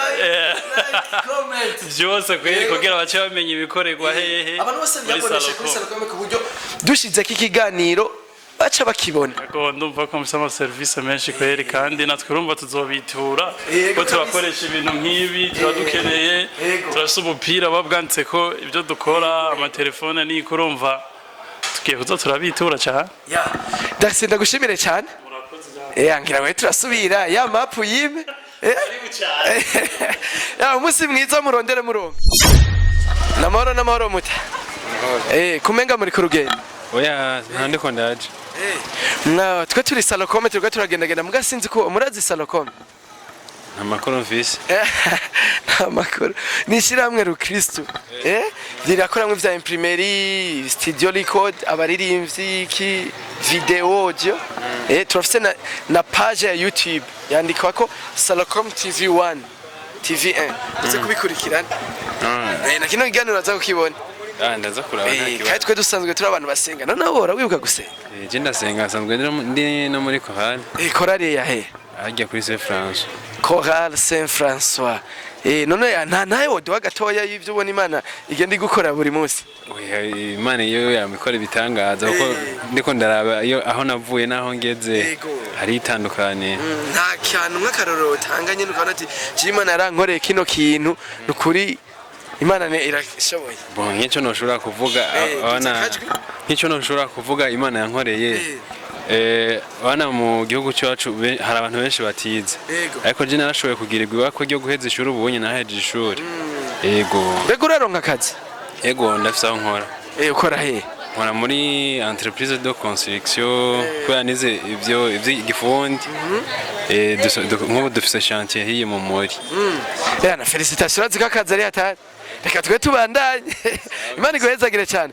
comment byose kugira bace bamenye ibikorerwa hehe abantu bose byakoresha kuri Salocom ku buryo dushize kikiganiro baca bakibona yego ndumva ko musama service menshi kweri kandi natwe urumva tuzobitura ko turakoresha ibintu nk'ibi turadukeneye turasa umupira babwanditse ko ibyo dukora amatelefone ni kurumva tugiye kuza turabitura cyane Darcy ndagushimire cyane ngira we turasubira ya map yime umunsi mwiza murondere murongo namahoro muta kumenga muri ku rugendo oya ntande ko ndaje twe turi Salocom turwa turagendagenda mugasinzi ko murazi Salocom amakuru mfise amakuru nishiramwe rukristo rirakoramwe vya imprimerie studio record abaririmbyi ki video audio turafise na page ya YouTube yandikwa ko Salocom TV1 TV1 uze kubikurikirana na kino kiganiro uraza kukibona ndaza kuraba kandi twe dusanzwe turi abantu basenga none ahora wibuka gusenga je ndasenga sanzwe ndi no muri chorale chorale ya he ajya kuri Saint François chorale Saint François none ntaye woduha gatoya y'ivyo ubona Imana igenda igukora buri munsi Imana iyo yamikora ibitangaza kuko ndiko ndaraba iyo aho navuye naho ngeze hari itandukanye nta cyantu nk'akaroro utanganye n'ukabona ati Imana yarankoreye kino kintu nukuri Imana ne irashoboye bon nk'icyo noshobora kuvuga nk'icyo noshobora kuvuga Imana yankoreye wana mu gihugu cyacu hari abantu benshi batize ariko je narashoboye kugirirwa ibako ryo guheza ishuri ubunye naheje ishuri yego mbega uraronka akazi yego ndafise aho nkora ukora he nkora muri entreprise de construction kubera nize ivyo igifundi nk'ubu dufise chantier hiye mu muri na félicitations zikakaza ari hatari reka twe tubandanye Imana iguhezagire cyane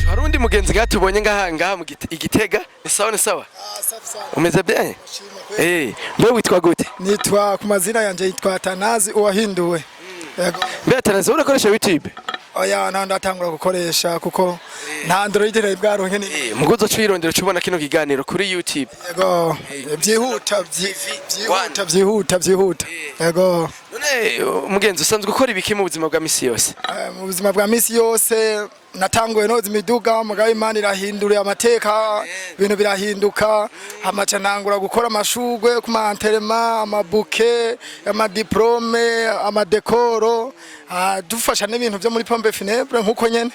hari undi mugenzi gatubonye ngaha mu Igitega ni sawa umeze bien mbe witwa gute nitwa ku mazina yanje yitwa Tanazi uwahinduwe mbe Tanazi urakoresha YouTube oya ndatangura gukoresha kuko nta Android rero bwaronke ni muguzo twirondera cubona kino kiganiro kuri YouTube yego byihuta yego none umugenzi usanzwe ukora ibiki mu buzima bwa misi yose mu buzima bwa misi yose natanguye noza imiduga mugabo Imana irahindura amateka ibintu birahinduka amaca nangura gukora amashugwe ku manterema amabuke amadiplome amadekoro dufasha n'ibintu byo muri pompe funèbre nkuko nyene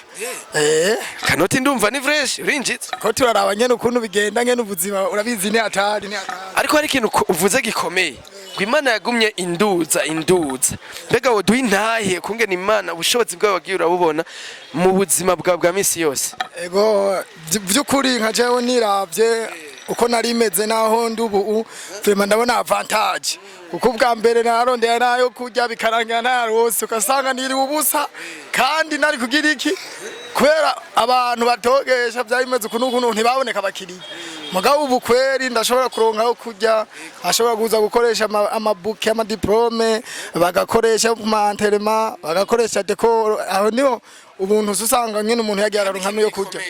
kanoti ndumva ni fresh urinjitse ko turaraba nyene ukuntu bigenda nyene ubuzima urabizi ni hatari ariko hari ikintu uvuze gikomeye Imana yagumye induza mbega wo duintahe kungena Imana ubushobozi bwawe wagiye urabubona mu buzima bwa misi yose ego byukuri nka jewe niravye uko narimeze naho ndubu vraiment ndabona avantage kuko bwa mbere narondera nayo kujya bikarangira narose ukasanga niri ubusa kandi nari kugira iki kwera abantu batogesha byayimeze ukuntu ntibaboneka bakiriye mugabo ubu kweri ndashobora kuronka aho kujya ashobora kuza gukoresha amabuke amadiplome bagakoresha manterema bagakoresha decor aho niho ubuntu usanga nyine umuntu yagiye araronka no kujya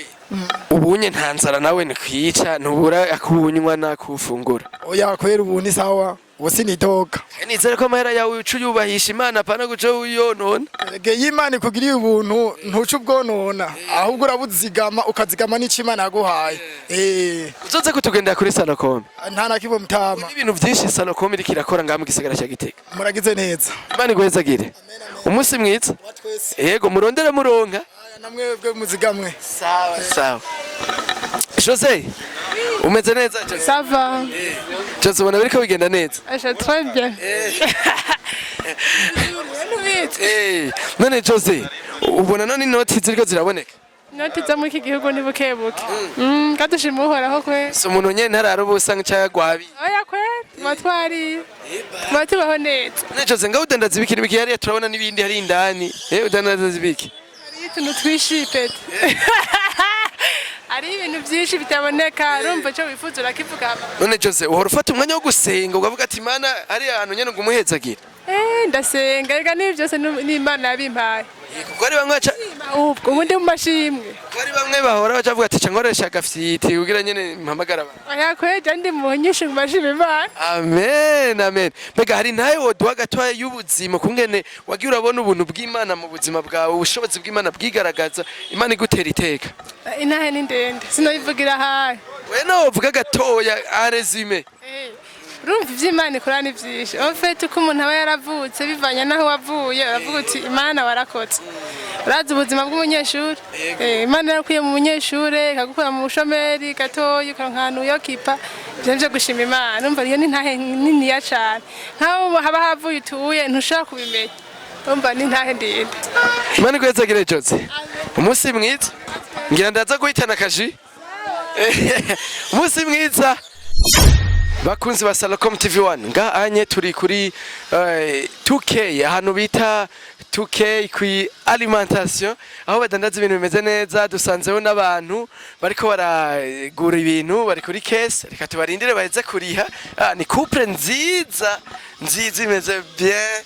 ubunye ntanzara nawe ni kwica ntubura akubunywa nakufungura oya kwera ubu ni sawa ubu sinidoga nizere ko amahera yawe uca uyubahisha imana apana guca uyonona egeye imana ikugiriye ubuntu ntuca ubwonona ahubwo urabuzigama ukazigama n'icyo imana yaguhaye uzoze kutugendera kuri Salocom nta na kimwe mutama ibintu byinshi Salocom iriko irakora ngaha mu gisagara cya Gitega muragize neza imana iguhezagire umunsi mwiza yego murondere muronka namwe bwe muzigamwe sawa Jose umeze neza Jose Ça va. Jose ubona biriko bigenda neza Je très bien. none Jose ubona none inoti ziriko ziraboneka Inoti zo muri iki gihugu ni bukebuke. Kadushima uhoraho kwe. so umuntu nyene ntarara ubusa nk'icagwabi Oya kwe, batwari. Batubaho neza. ne Jose ngaho udandaza ibikiri biki hariya turabona n'ibindi hari indani udandaza ibiki Ituntu twishipete. Ari ibintu byinshi bitaboneka urumva cyo wifuza urakivuga. none Jose uhora ufata umwanya wo gusenga ukavuga ati Imana hari ahantu nyene ngo umuhezagira Ndasenga ega ni byose n'Imana yabimpaye. kuko ari bamwe baca ubwo ubundi mu mashimwe kuko ari bamwe bahora bacavuga ati ca nkoresha agafyiti kugira nyene mpamagara abantu Oya kweje ndi mu nyinshi mu mashimwe Imana. amen amen mbega hari nawe woduha gatoya y'ubuzima kungene wagiye urabona ubuntu bw'Imana mu buzima bwawe ubushobozi bw'Imana bwigaragaza Imana igutera iteka Inahe ni ndende sinoyivugira hayi we no uvuga gatoya aresume urumva ivy'Imana ikora ni vyinshi en fait uko umuntu aba yaravutse bivanye naho wavuye uravuga uti Imana warakotse urazi ubuzima bw'umunyeshuri Imana yakuye mu munyeshuri ikagukura mu bushomeri gatoya ukaronka ahantu yokipa ivyo nivyo gushima Imana urumva iyo ni ntahe niniya cane nkaho haba havuye utuye ntushobora kubimenya urumva ni ntahe ndende Imana igwezagire Jose umunsi mwiza ngira ndaza guhitana akaji umunsi mwiza bakunzi ba Salocom TV1 nga anye turi kuri 2K ahantu bita 2K kwi alimentation aho badandaza ibintu bimeze neza dusanzeho n'abantu bariko baragura ibintu bari kuri case reka tubarindire baheze kuriha ni couple nziza imeze bien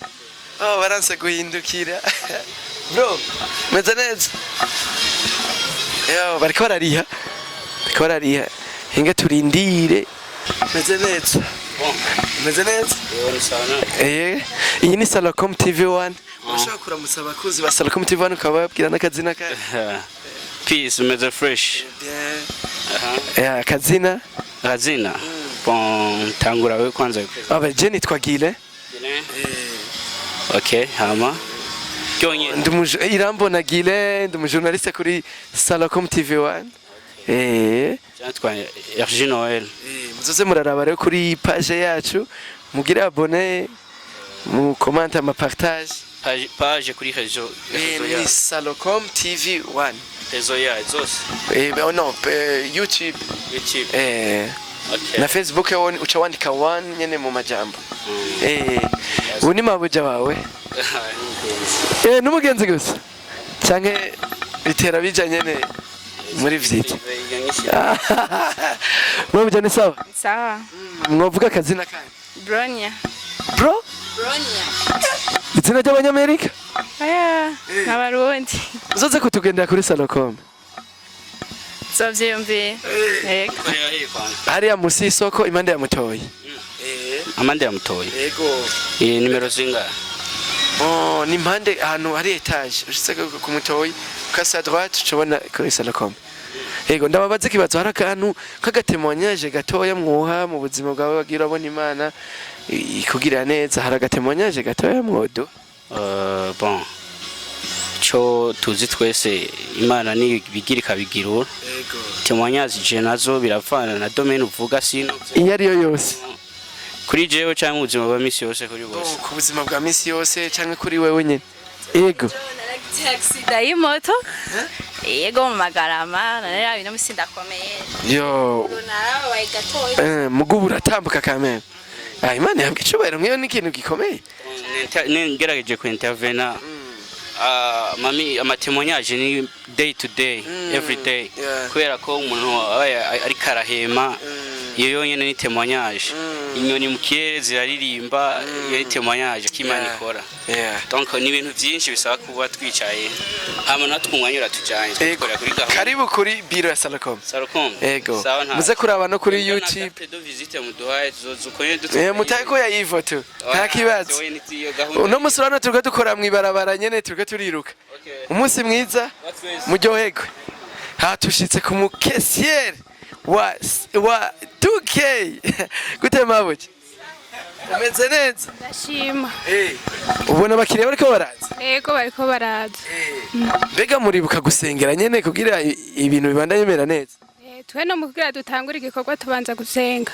baranse guhindukira bro meze neza bariko barariha hinga turindire meze neza iyi ni Salocom TV1 urashaka kuramutsa abakozi ba Salocom TV1 ukababwira n'akazina kawe Peace meze fresh akazina bon tangura we kwanza je nitwa Gile okay hama Irambona Gile ndi umujournaliste kuri Salocom TV1 cyatwa Ergi Noel muzoze muraraba rero kuri page yacu mugire abone mu comment ama partage page kuri réseau ni Salocom TV1 réseau ya zose no YouTube na Facebook uca wandika 1 nyene mu majambo uni mabuja wawe n'umugenzi gusa canke bitera bijanye ne muri vyiki mabuja ni sawa sawa mwovuga akazina kanyu Bronya Bronya izina ry'abanyamerika n'abarundi uzoze kutugendera kuri Salocom Zovyumviye yego hariya musi y'isoko impande ya Mutoyi amande ya Mutoyi yego nimero zinga ni impande ahantu hari etage ushitse ku Mutoyi kasa droite ucubona kuri Salocom yego ndababaze kibazo hari akantu k'agatemonyage gatoya mwuha mu buzima bwawe wagira abona Imana ikugirira neza hari agatemonyage gatoya mwodo bon cyo tuzi twese Imana ni bigira ikabigirura yego temonyage je nazo biravana na domaine uvuga sino iyo ari yo yose kuri jewe cyangwa ubuzima bwa misi yose kuri bose ku buzima bwa misi yose cyangwa kuri wewe nyene yego accident y'imoto yego mu Magarama nari ibintu musinda komeye yo narabaye gatoya mugubu uratambuka kamera Imana yambwiye cyubahiro ngiyo ni ikintu gikomeye ngerageje ku intervena mami amatemonyage ni day to day every day kubera ko umuntu ari karahema iyo yonyene ni temonyage inyoni mu kirere ziraririmba iyo témoignage k'Imana ikora donc ni ibintu byinshi bisaba kuba twicaye hama natwe umwanya uratujanye twikorera kuri gahunda. Karibu kuri biro ya Salocom. Ego Sawa muze kuraba no kuri YouTube do visite muduhaye zozukoye mutako ya ivoto nta kibazo uno musi urabona turiko dukora mw'ibarabara nyene turiko turiruka umunsi mwiza muryoherwe hatushitse ku mukesiere wa 2K gute mabuye umeze neza ndashima ubona abakiriya bariko baraza yego bariko baraza mbega muribuka gusengera nyene kugira ibintu bibandanye bimera neza twe no mukugira dutangura igikorwa tubanza gusenga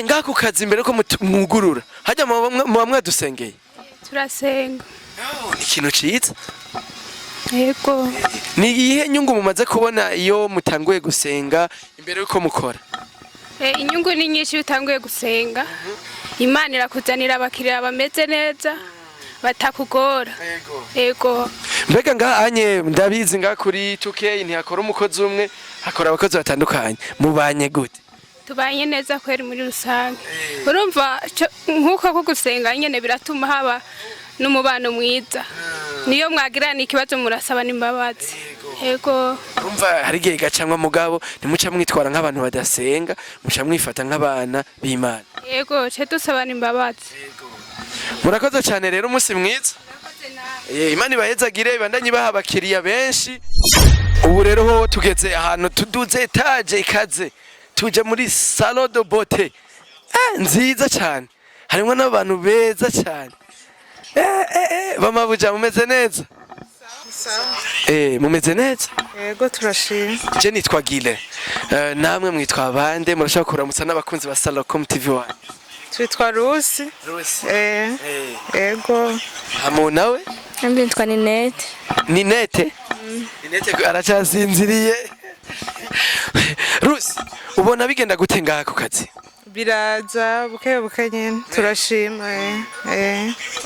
ngako kazi imbere ko mwugurura hajya muba mwadusengeye turasenga ni ikintu ciza yego ni iyihe nyungu mumaze kubona iyo mutanguye gusenga imbere yuko mukora inyungu ni nyinshi utanguye gusenga Imana irakuzanira abakiriya bameze neza batakugora yego mbega ngahanye ndabizi nga kuri 2K ntihakora umukozi umwe hakora abakozi batandukanye mubanye gute tubanye neza kweri muri rusange urumva nkuko ko gusenga nyene biratuma haba n'umubano mwiza niyo mwagirana ikibazo murasaba n'imbabazi yego urumva hari gihe gacamwa mugabo ntimuca mwitwara nk'abantu badasenga muca mwifata nk'abana b'Imana yego ce dusaba n'imbabazi murakoze cyane rero umunsi mwiza Imana ibahezagire ibandanye baha abakiriya benshi ubu rero ho tugeze ahantu tuduze etage ikaze tuje muri salon de beauté nziza cyane harimo n'abantu beza cyane bamabuja mumeze neza mumeze neza yego turashima je nitwa Gile namwe mwitwa bande murashaka kuramutsa n'abakunzi ba Salocom TV1 twitwa Rusi yego hamu nawe Mimi nitwa Ninete Ninete aracasinziriye Rusi ubona bigenda gute ngaha ku kazi biraza buke nyene turashima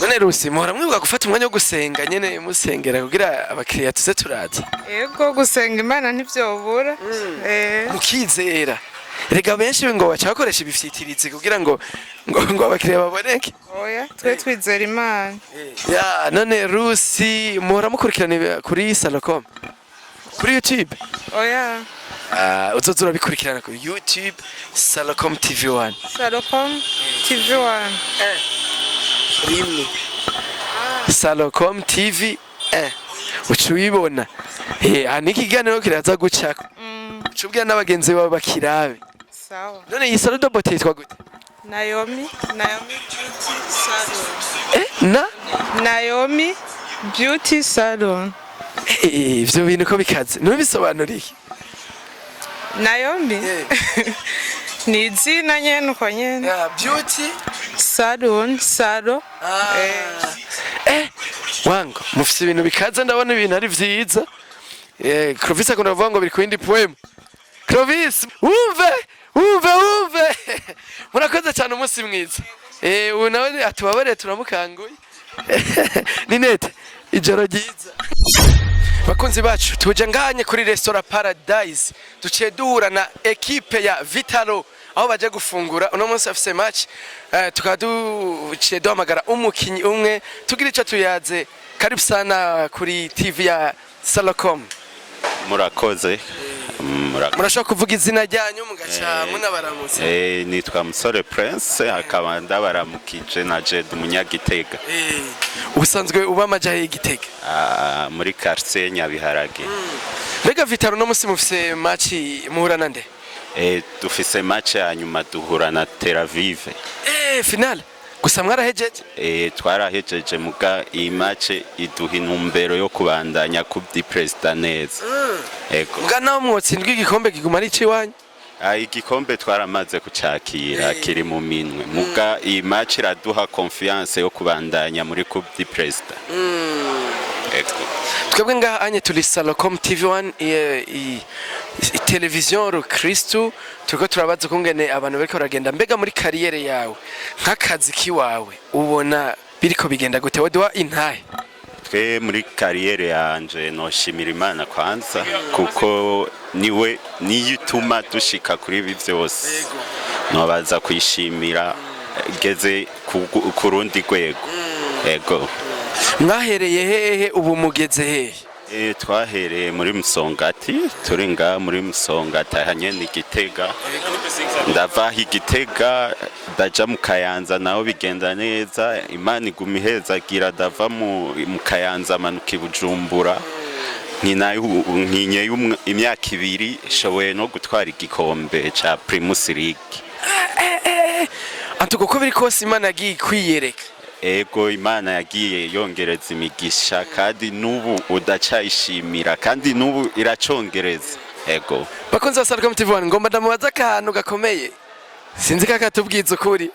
none Rusi muhora mwibuka gufata umwanya wo gusenga nyene musengera kugira abakiriya tuze turaza yego gusenga Imana ntivyobura mukizera rega benshi ngo bacakoresha ibifyitirizi kugira ngo abakiriya baboneke oya twe twizera Imana ya none Rusi muhora mukurikirana kuri Salocom kuri YouTube oya uzoza urabikurikirana kuri YouTube Salocom TV1 Salocom TV1 rimwe Salocom TV uca ubibona hani ikiganiro kiraza gucako uca ubwira n'abagenzi bawe bakirabe sawa none iyi salon de beauté yitwa gute Naomi Beauty Salon Naomi Beauty Salon ivyo bintu ko bikaze nubisobanura iki Naomi ni izina nyene uko nyene beauty salon wango mufise ibintu bikaze ndabona ibintu ari vyiza Clovis akunda kuvuga ngo biri ku yindi poem Clovis umve murakoze cyane umunsi mwiza ubu nawe atubabarire turamukanguye Ninete ijoro ryiza bakunzi bacu tuje nganye kuri restaurant Paradise duciye duhura na equipe ya Vitalo aho baje gufungura uno munsi afise match tukaba duciye duhamagara umukinyi umwe tugira ico tuyaze karibu sana kuri TV ya Salocom murakoze murashaka kuvuga izina ryanyu mugaca munabaramutse nitwa Musore Prince akaba ndabaramukije na Jed Munyagitega usanzwe uba amajahe y'Igitega muri quartier Nyabiharage mbega Vitalo no musi mufise match muhura nande dufise match hanyuma duhura na Tel Aviv finale gusa mwarahejeje twarahejeje muga iyi match iduha intumbero yo kubandanya ku di president neza muga naho mwotsindwa igikombe kiguma ari ciwanyu igikombe twaramaze kucakira kiri mu minwe muga iyi match iraduha confiance yo kubandanya muri coupe du president twebwe ngaha anye turi Salocom TV1 televiziyo Rukristo turiko turabaza kungene abantu bariko baragenda mbega muri kariyere yawe nk'akazi kiwawe ubona biriko bigenda gute waduha intahe twe muri kariyere yanje noshimira Imana kwanza kuko niyo ituma dushika kuri ibi byose nobaza kwishimira geze ku rundi rwego ego. Mwahereye hehe ubu mugeze hehe? Twahereye muri Musongati, turi nga muri Musongati hanyene Igitega, ndava Igitega ndaja mu Kayanza naho bigenda neza, Imana iguma ihezagira ndava mu Kayanza manuka i Bujumbura, nkinye imyaka 2 shoboye no gutwara igikombe ca Primus League. Antuko ko biri kose Imana yagiye kwiyereka. Ego Imana yagiye yongereza imigisha kandi nubu udacayishimira kandi nubu iracongereza. Ego. Bakunze Salcom TV ngomba ndamubaza akantu gakomeye. Sinzi kakatubwiza ukuri.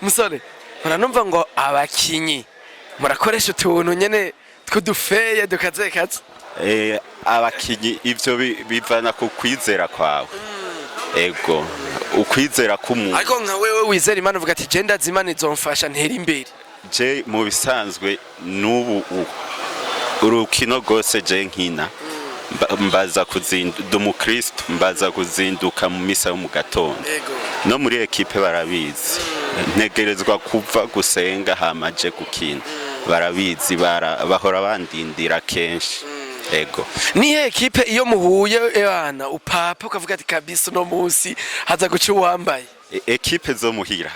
Musore, muranumva ngo abakinyi murakoresha utuntu nyene twudufeye dukazekaza. Abakinyi ivyo bivana ku kwizera kwawe. Ego. Ukwizera k'umuntu. Ariko nka wewe wizera Imana uvuga ati je ndazimana izomfasha ntera imbere. Je mu bisanzwe nubu urukino gose je nkina mbaza kuzinduka umukristo mbaza kuzinduka mu misa yo mu gatondo. No muri equipe barabizi. Ntegerezwa kuva gusenga hamaje gukina. Barabizi bahora bandindira kenshi. Ego. Ni equipe iyo muhuye ebana upapa ukavuga ati kabisa no munsi haza guca uwambaye. Equipe zo muhira.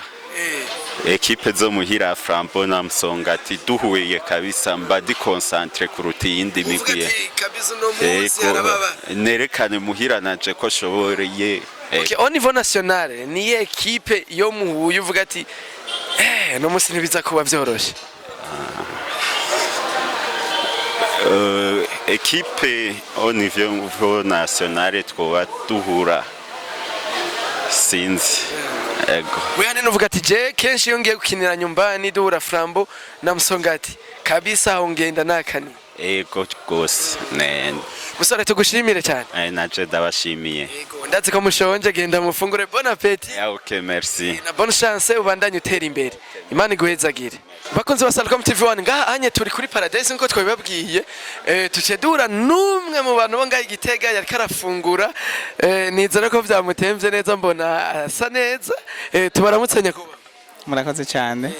Equipe zo muhira Frambo na Musongati duhuye kabisa mba di concentre kuruta yindi migwiye. Kabisa no munsi arababa. Nerekane muhira naje ko shoboreye. Okay, au niveau national ni equipe iyo muhuye uvuga ati no munsi ntibiza kuba vyoroshe. Equipe au niveau national twoba duhura sinzi. Ego. Weyane nuvuga ati je kenshi yongeye gukinira nyumbani duhura Frambo na Musongati kabisa ongenda nakani. Ego gose nene. Musore tugushimire cyane. Naje ndabashimiye. Ego ndazi ko mushonje genda mufungure bon appétit. Okay, merci. Na bonne chance ubandanye utera imbere. Imana iguhezagire. Bakunze wa Salcom TV ngaha anye turi kuri Paradise nko twabibabwiye tucedura numwe mu bantu bo ngaha Igitega yari karafungura nizera ko byamutemvye neza mbona asa neza tubaramutsenya kuba. Murakoze cyane.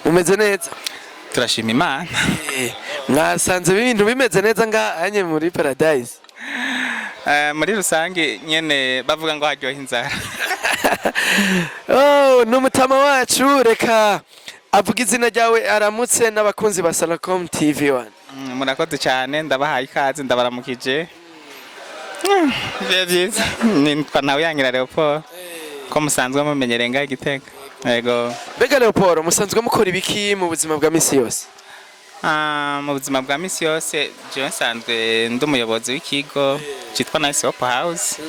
Mumeze neza. Turashima Imana. Mwasanze ibintu bimeze neza ngaha anye muri Paradise. Muri rusange nyene bavuga ngo haryoha inzara. Numutama wacu reka avuga izina ryawe aramutse n'abakunzi ba Salcom TV1. Murakoze cyane ndabahaye ikaze ndabaramukije. Byiza. Nitwa nawe yangira Leopold. Ko musanzwe mumenyereye ngaha Igitega. Yego. Bega Leopold musanzwe mukora ibiki mu buzima bwa misi yose? Mu buzima bwa misi yose je nsanzwe ndi umuyobozi w'ikigo cyitwa Nice Hope House.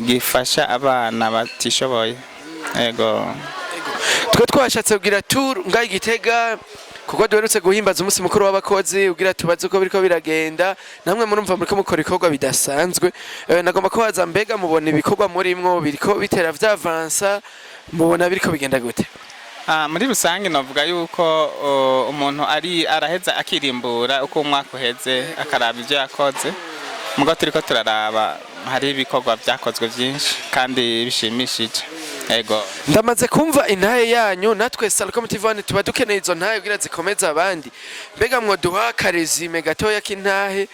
Gifasha abana batishoboye. Yego. Twe twashatse kugira tour ngaha Igitega kuko duherutse guhimbaza umunsi mukuru w'abakozi ugira tubaze uko biriko biragenda namwe murumva muri ko mukora ibikorwa bidasanzwe nagomba ko haza mbega mubona ibikorwa murimwo biriko bitera vyavansa mubona biriko bigenda gute? Muri rusange navuga yuko umuntu araheza akirimbura uko umwaka uheze akaraba ibyo yakoze mugo turiko turaraba hari ibikorwa byakozwe byinshi kandi bishimishije. Ego. Ndamaze kumva intahe yanyu natwe Salcom TV tuba dukeneye izo ntahe kugira zikomeza abandi. Mbega mwoduha karezime gatoya k'intahe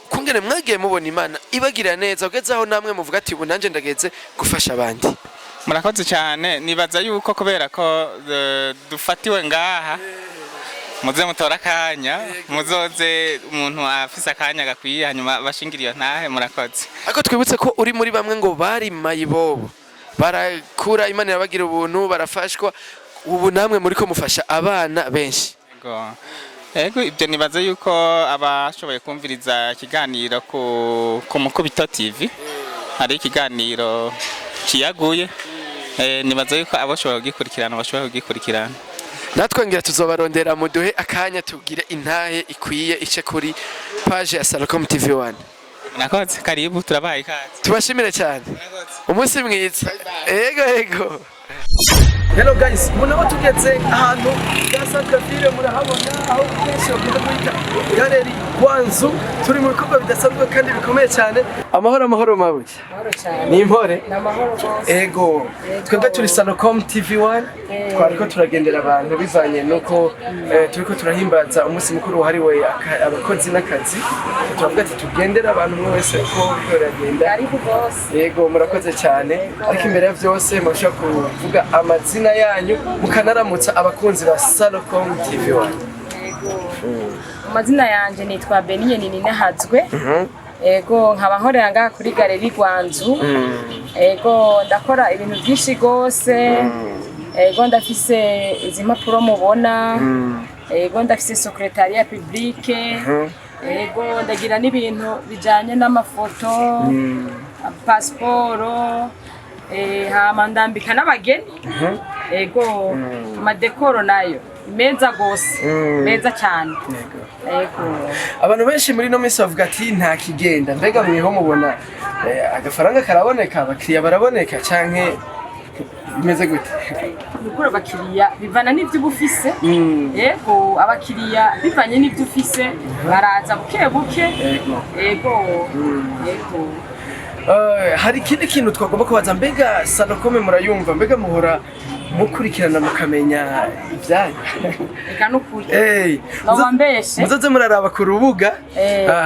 kungene mwagiye mubona Imana ibagira neza ugezaho namwe muvuga ati ubu nanje ndageze gufasha abandi. Murakoze cyane nibaza yuko kubera ko dufatiwe ngaha muze mutora akanya muzoze umuntu afise akanya gakwiye hanyuma bashingira iyo ntahe murakoze. Ariko twibutse ko uri muri bamwe ngo bari mayibobo barakura Imana yabagira ubuntu barafashwa ubu namwe muri ko mufasha abana benshi. Ego ibyo nibaza yuko abashoboye kumviriza ikiganiro ku Mukubito TV hari ikiganiro kiyaguye nibaza yuko abashoboye kugikurikirana bashobora kugikurikirana. Natwe ngira tuzobarondera muduhe akanya tugire intahe ikwiye ice kuri page ya Salcom TV1. Nakoze karibu turabaye ikaze. Tubashimire cyane. Umunsi mwiza. Ego. Hello guys, muna tugeze ahantu gasaka film murahabona aho kenshi bakunda kwita galeri Gwanzu turi mu bikorwa bidasanzwe kandi bikomeye cyane. Amahoro mabuye. Ni impore. Ego. Twebwe turi Salocom TV1 twariko turagendera abantu bivanye nuko turiko turahimbaza umunsi mukuru wahariwe abakozi n'akazi. Turavuga ati tugendera abantu mwe wese ko biragenda. Ego murakoze cyane. Ariko imbere ya vyose mushaka kuvuga amazina yanyu mukanaramutsa abakunzi ba Salocom TV1. Amazina yanje nitwa Beniye Ninahazwe. Ego nkaba nkorera ngaha kuri galeri Gwanzu. Ego ndakora ibintu byinshi gose. Ego ndafise izi mpapuro mubona. Ego ndafise secretariat publique. Ego ndagira n'ibintu bijanye n'amafoto, passport, hama ndambika n'abageni. Ego amadekoro nayo meza gose, meza cyane. Ego abantu benshi muri no minsi bavuga ati nta kigenda, mbega mwiho mubona agafaranga karaboneka, abakiriya baraboneka canke bimeze gute? Nukuri abakiriya bivana n'ivyo ubufise. Ego abakiriya bivanye n'ivyo ufise baraza buke buke. Ego hari ikindi kintu twagomba kubaza, mbega Salocom murayumva, mbega muhora mukurikirana mukamenya ibyanyu? Ega nukuri nobambeshe muzoze muraraba ku rubuga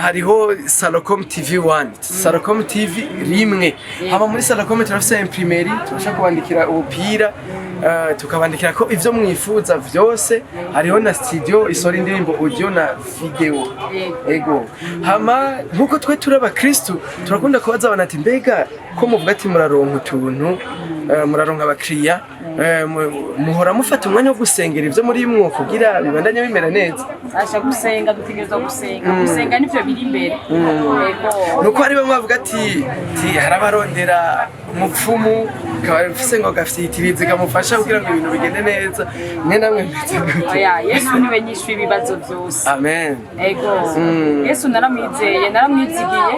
hariho Salocom TV1, Salocom TV rimwe. Hama muri Salocom turafise imprimerie, turashaka kubandikira ubupira, tukabandikira ko ivyo mwifuza vyose. Hariho na studio isora indirimbo audio na video. Ego hama nkuko twe turi abakristu turakunda kubaza abantu ati mbega ko muvuga ati muraronka utuntu, muraronka abakiriya, muhora mufata umwanya wo gusengera ivyo muri mwo kugira bibandanye bimera neza? Asha gusenga, dutegerezwa gusenga. Gusenga nivyo biri imbere. Nuko hari bamwe bavuga ati harabarondera umupfumu kabafise ngo gafitirize kamufasha kugira ngo ibintu bigende neza. Mwe namwe oya Yesu niwe nyishwe ibibazo byose. Amen. Ego Yesu naramwizeye, naramwizigiye,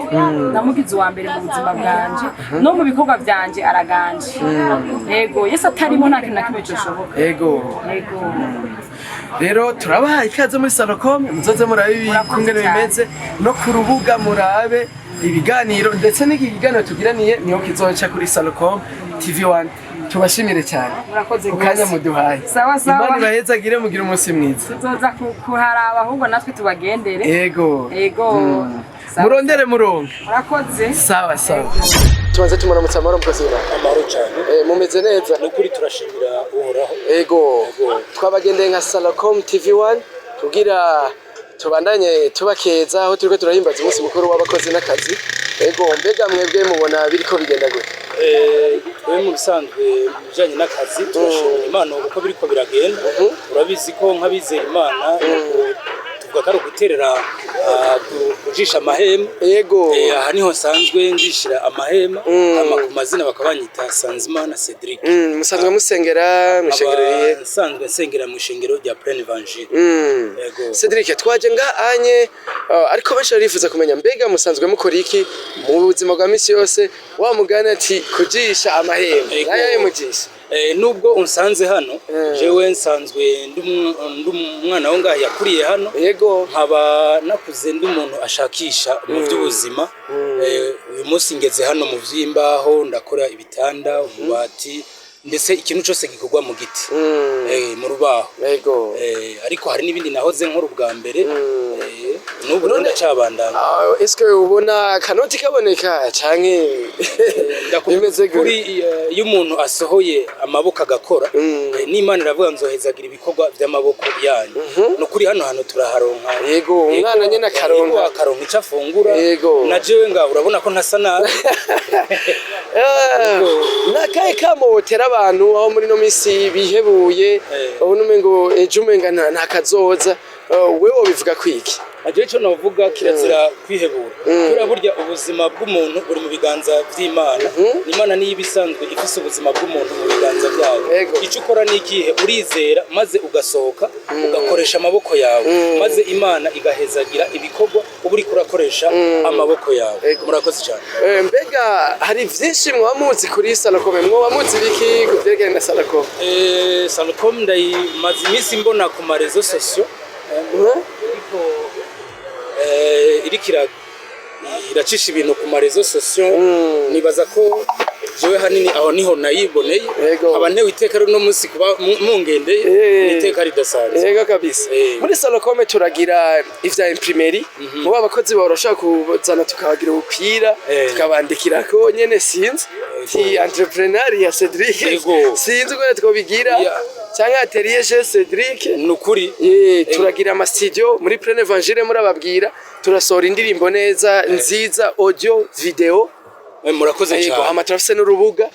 namugize wa mbere mu buzima bwanje no mu bikorwa byanje araganje. Ego Yesu atarimo nta kintu nakimwe cyoshoboka. Ego rero turabaha ikaze muri Salocom, muzoze murabe kungene bimeze no ku rubuga murabe ibiganiro ndetse n'iki kiganiro tugiraniye niyo kizoca kuri Salocom TV1. Tubashimire cyane ukanya muduhaye. Sawa Imana ibahezagire mugire umunsi mwiza. Tuzoza kuharaba ahubwo natwe tubagendere. Ego murondere muronke. Murakoze. Sawa tubanze tumuramutsa amahoro mukozi amahoro cyane. Mumeze neza? Nukuri turashimira uhoraho. Ego twabagendeye nka Salocom TV1 kugira tubandanye tubakeza aho turiko turahimbaza umunsi mukuru w'abakozi n'akazi. Ego mbega mwebwe mubona biriko bigenda gute? Twe mu bisanzwe bijanye n'akazi turashimira Imana uko biriko biragenda. Urabizi ko nk'abizera Imana tuvuga ko guterera kujisha amahema. Yego aha niho nsanzwe njishira amahema ama ku mazina bakabanyita Sanzimana Cedric. Musanzwe musengera mushengereye? Nsanzwe nsengera mu shengero rya Plein Evangile. Yego Cedric twaje nga anye ariko benshi barifuza kumenya mbega musanzwe mukora iki mu buzima bwa misi yose, wa mugana ati kujisha amahema nayo mujisha? Nubwo unsanze hano jewe nsanzwe ndumwana wo ngaha yakuriye hano. Yego nkaba nakuze ndi umuntu ashakisha mu by'ubuzima. Uyu munsi ngeze hano mu vyimbaho ndakora ibitanda, ububati, ndetse ikintu cyose gikorwa mu giti mu rubaho. Yego ariko hari n'ibindi nahoze nkora ubwa mbere n'ubu ndacabandanya. Eske ubona kanoti kaboneka canke bimeze kuri iyo umuntu asohoye amaboko agakora n'Imana iravuga nzohezagira ibikorwa by'amaboko yanyu. No kuri hano turaharonka. Yego umwana nyene akaronka icyo afungura. Yego na jewe nga urabona ko ntasa nabi. Nakaye kamotera abantu aho muri no misi bihebuye ubona umengo ejo umenga nta kazoza, wewe bivuga kwiki? Aje cyo novuga kirazira kwihebura. Kuri burya ubuzima bw'umuntu buri mu biganza by'Imana. Imana niyo ibisanzwe ifise ubuzima bw'umuntu mu biganza byayo. Icyo ukora ni ikihe? Urizera maze ugasohoka ugakoresha amaboko yawe, maze Imana igahezagira ibikorwa uburi kurakoresha amaboko yawe. Murakoze cyane. Mbega hari vyinshi mwamuzi kuri Salocom, mwamuzi biki kuvyerekana na Salocom? Salocom ndayimaze imisi mbona ku marezo sociaux. iriko iracisha ibintu ku marezo sosiyo nibaza ko jewe hanini aho niho nayiboneye abantu iteka rero no munsi kuba mungendeye iteka ridasanzwe yego kabisa muri Salocom turagira ivya imprimerie mu bakozi barashaka kuzana tukabagira ubupira tukabandikira ko nyene sinzi ti entrepreneur ya Cedric sinzi ko twobigira cyangwa atelier chez Cedric nukuri turagira ama studio muri Plein Evangile muri ababwira turasohora indirimbo neza nziza audio video murakoze cyane amatrafise n'urubuga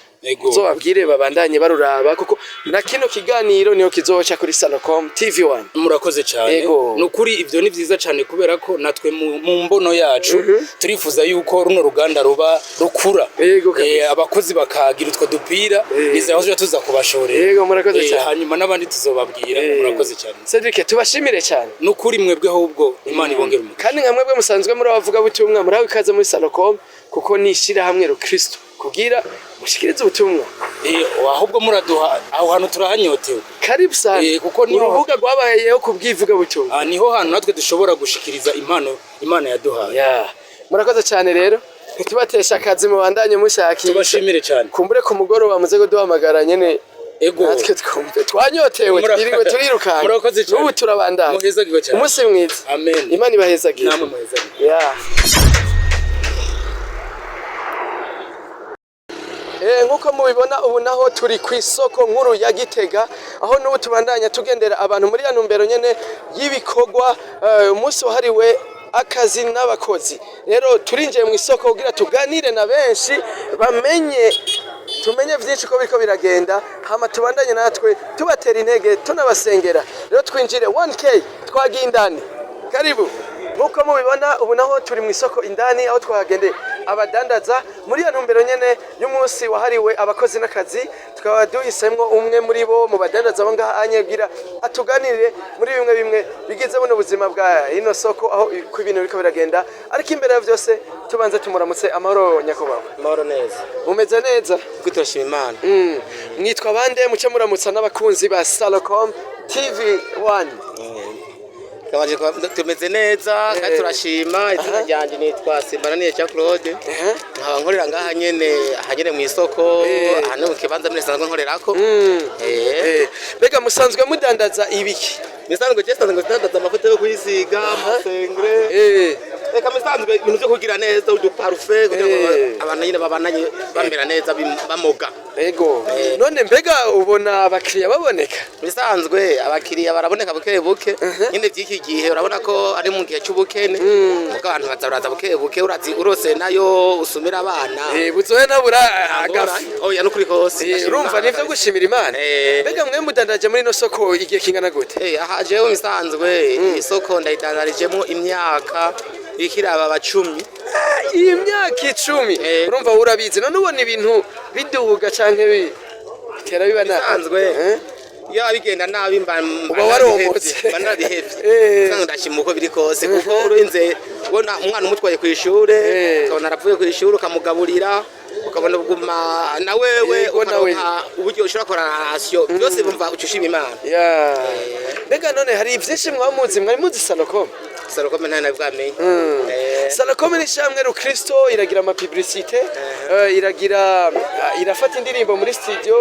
zobabwire babandanye baruraba kuko na kino kiganiro niyo kizoca kuri Salocom TV1 murakoze cyane nukuri ivyo ni vyiza cyane kubera ko natwe mu mbono yacu turifuza yuko runo ruganda ruba rukura abakozi bakagira utwo dupira nizaho tuza kubashorera murakoze cyane hanyuma nabandi tuzobabwira murakoze cyane Cedric tubashimire cyane nukuri mwebwe ahubwo Imana ibongera umugisha kandi nka mwebwe musanzwe muri abavuga butumwa muri ikaze muri Salocom kuko nishira hamwe ro Kristo kugira mushikirize ubutumwa ahubwo muraduha aho hantu turahanyotewe karibu sana kuko ni urubuga rwabayeho kubwivuga butumwa niho hantu natwe dushobora gushikiriza impano Imana yaduhaye murakoze cyane rero tubatesha akazi mu bandanye mushakira tubashimire cyane kumbure ku mugoroba muze kuduhamagara nyene natwe twumve twanyotewe twiriwe turirukana murakoze cyane ubu turabandanya muhezagirwe cyane umunsi mwiza amen Imana ibahezagire namwe muhezagire nkuko mubibona ubu naho turi ku isoko nkuru ya Gitega aho n'ubu tubandanya tugendera abantu muri ya ntumbero nyene y'ibikogwa umunsi wahariwe akazi n'abakozi rero turinjiye mu isoko kugira tuganire na benshi tumenye byinshi ko biriko biragenda hama tubandanye natwe tubatera intege tunabasengera rero twinjire 1K twagiye indani karibu nkuko mubibona ubu naho turi mu isoko indani aho twagendeye abadandaza muri ya ntumbero nyene y'umunsi wahariwe abakozi n'akazi tukaba duhisemwo umwe muri bo mu badandaza abo ngaha anyegira atuganirire muri bimwe bigize buno buzima bwa ino soko aho ku ibintu biriko biragenda ariko imbere ya vyose tubanze tumuramutse amahoro nyakubahwa amahoro neza umeze neza twitoshima Imana mwitwa bande muce muramutsa n'abakunzi ba Salocom TV1 Kabaje tumeze neza kandi turashima izina ryanje nitwa Simbaraniye cya Claude nkaba nkorera ngaha nyene mu isoko hano mu kibanza muri sanzwe nkorerako bega musanzwe mudandaza ibiki misanzwe ndandaza amavuta yo kwisiga amasengre reka misanzwe ibintu byo kugira neza uduparufe kugira ngo abantu nyine babananye bamera neza bamoga none mbega ubona abakiriya baboneka misanzwe abakiriya baraboneka buke nyine by'iki gihe urabona ko ari mu gihe cy'ubukene muko abantu bazaraza buke urazi urose nayo usumira abana buzoye nabura agafi oya no kuri kose urumva nivyo gushimira Imana mbega mwe mudandaje muri no soko igihe kingana gute aha jewe misanzwe isoko ndayidandarijemo imyaka ikiraba abacumi imyaka 10 urumva urabizi none ubona ibintu biduga canke bitera biba nasanzwe ya bigenda nabi uba waromotse banarihevye kandi ndashima uko biri kose kuko urenze ubona umwana umutwaye ku ishure ukabona aravuye ku ishure ukamugaburira ukabona ubuguma na wewe ukaronka uburyo ushobora gukora rasyo byose bumva ucushima Imana mbega none hari byinshi mwamuzi mwari muzi Salocom nta nabwamenye Salocom ni shamwe ru Kristo iragira ama publicité irafata indirimbo muri studio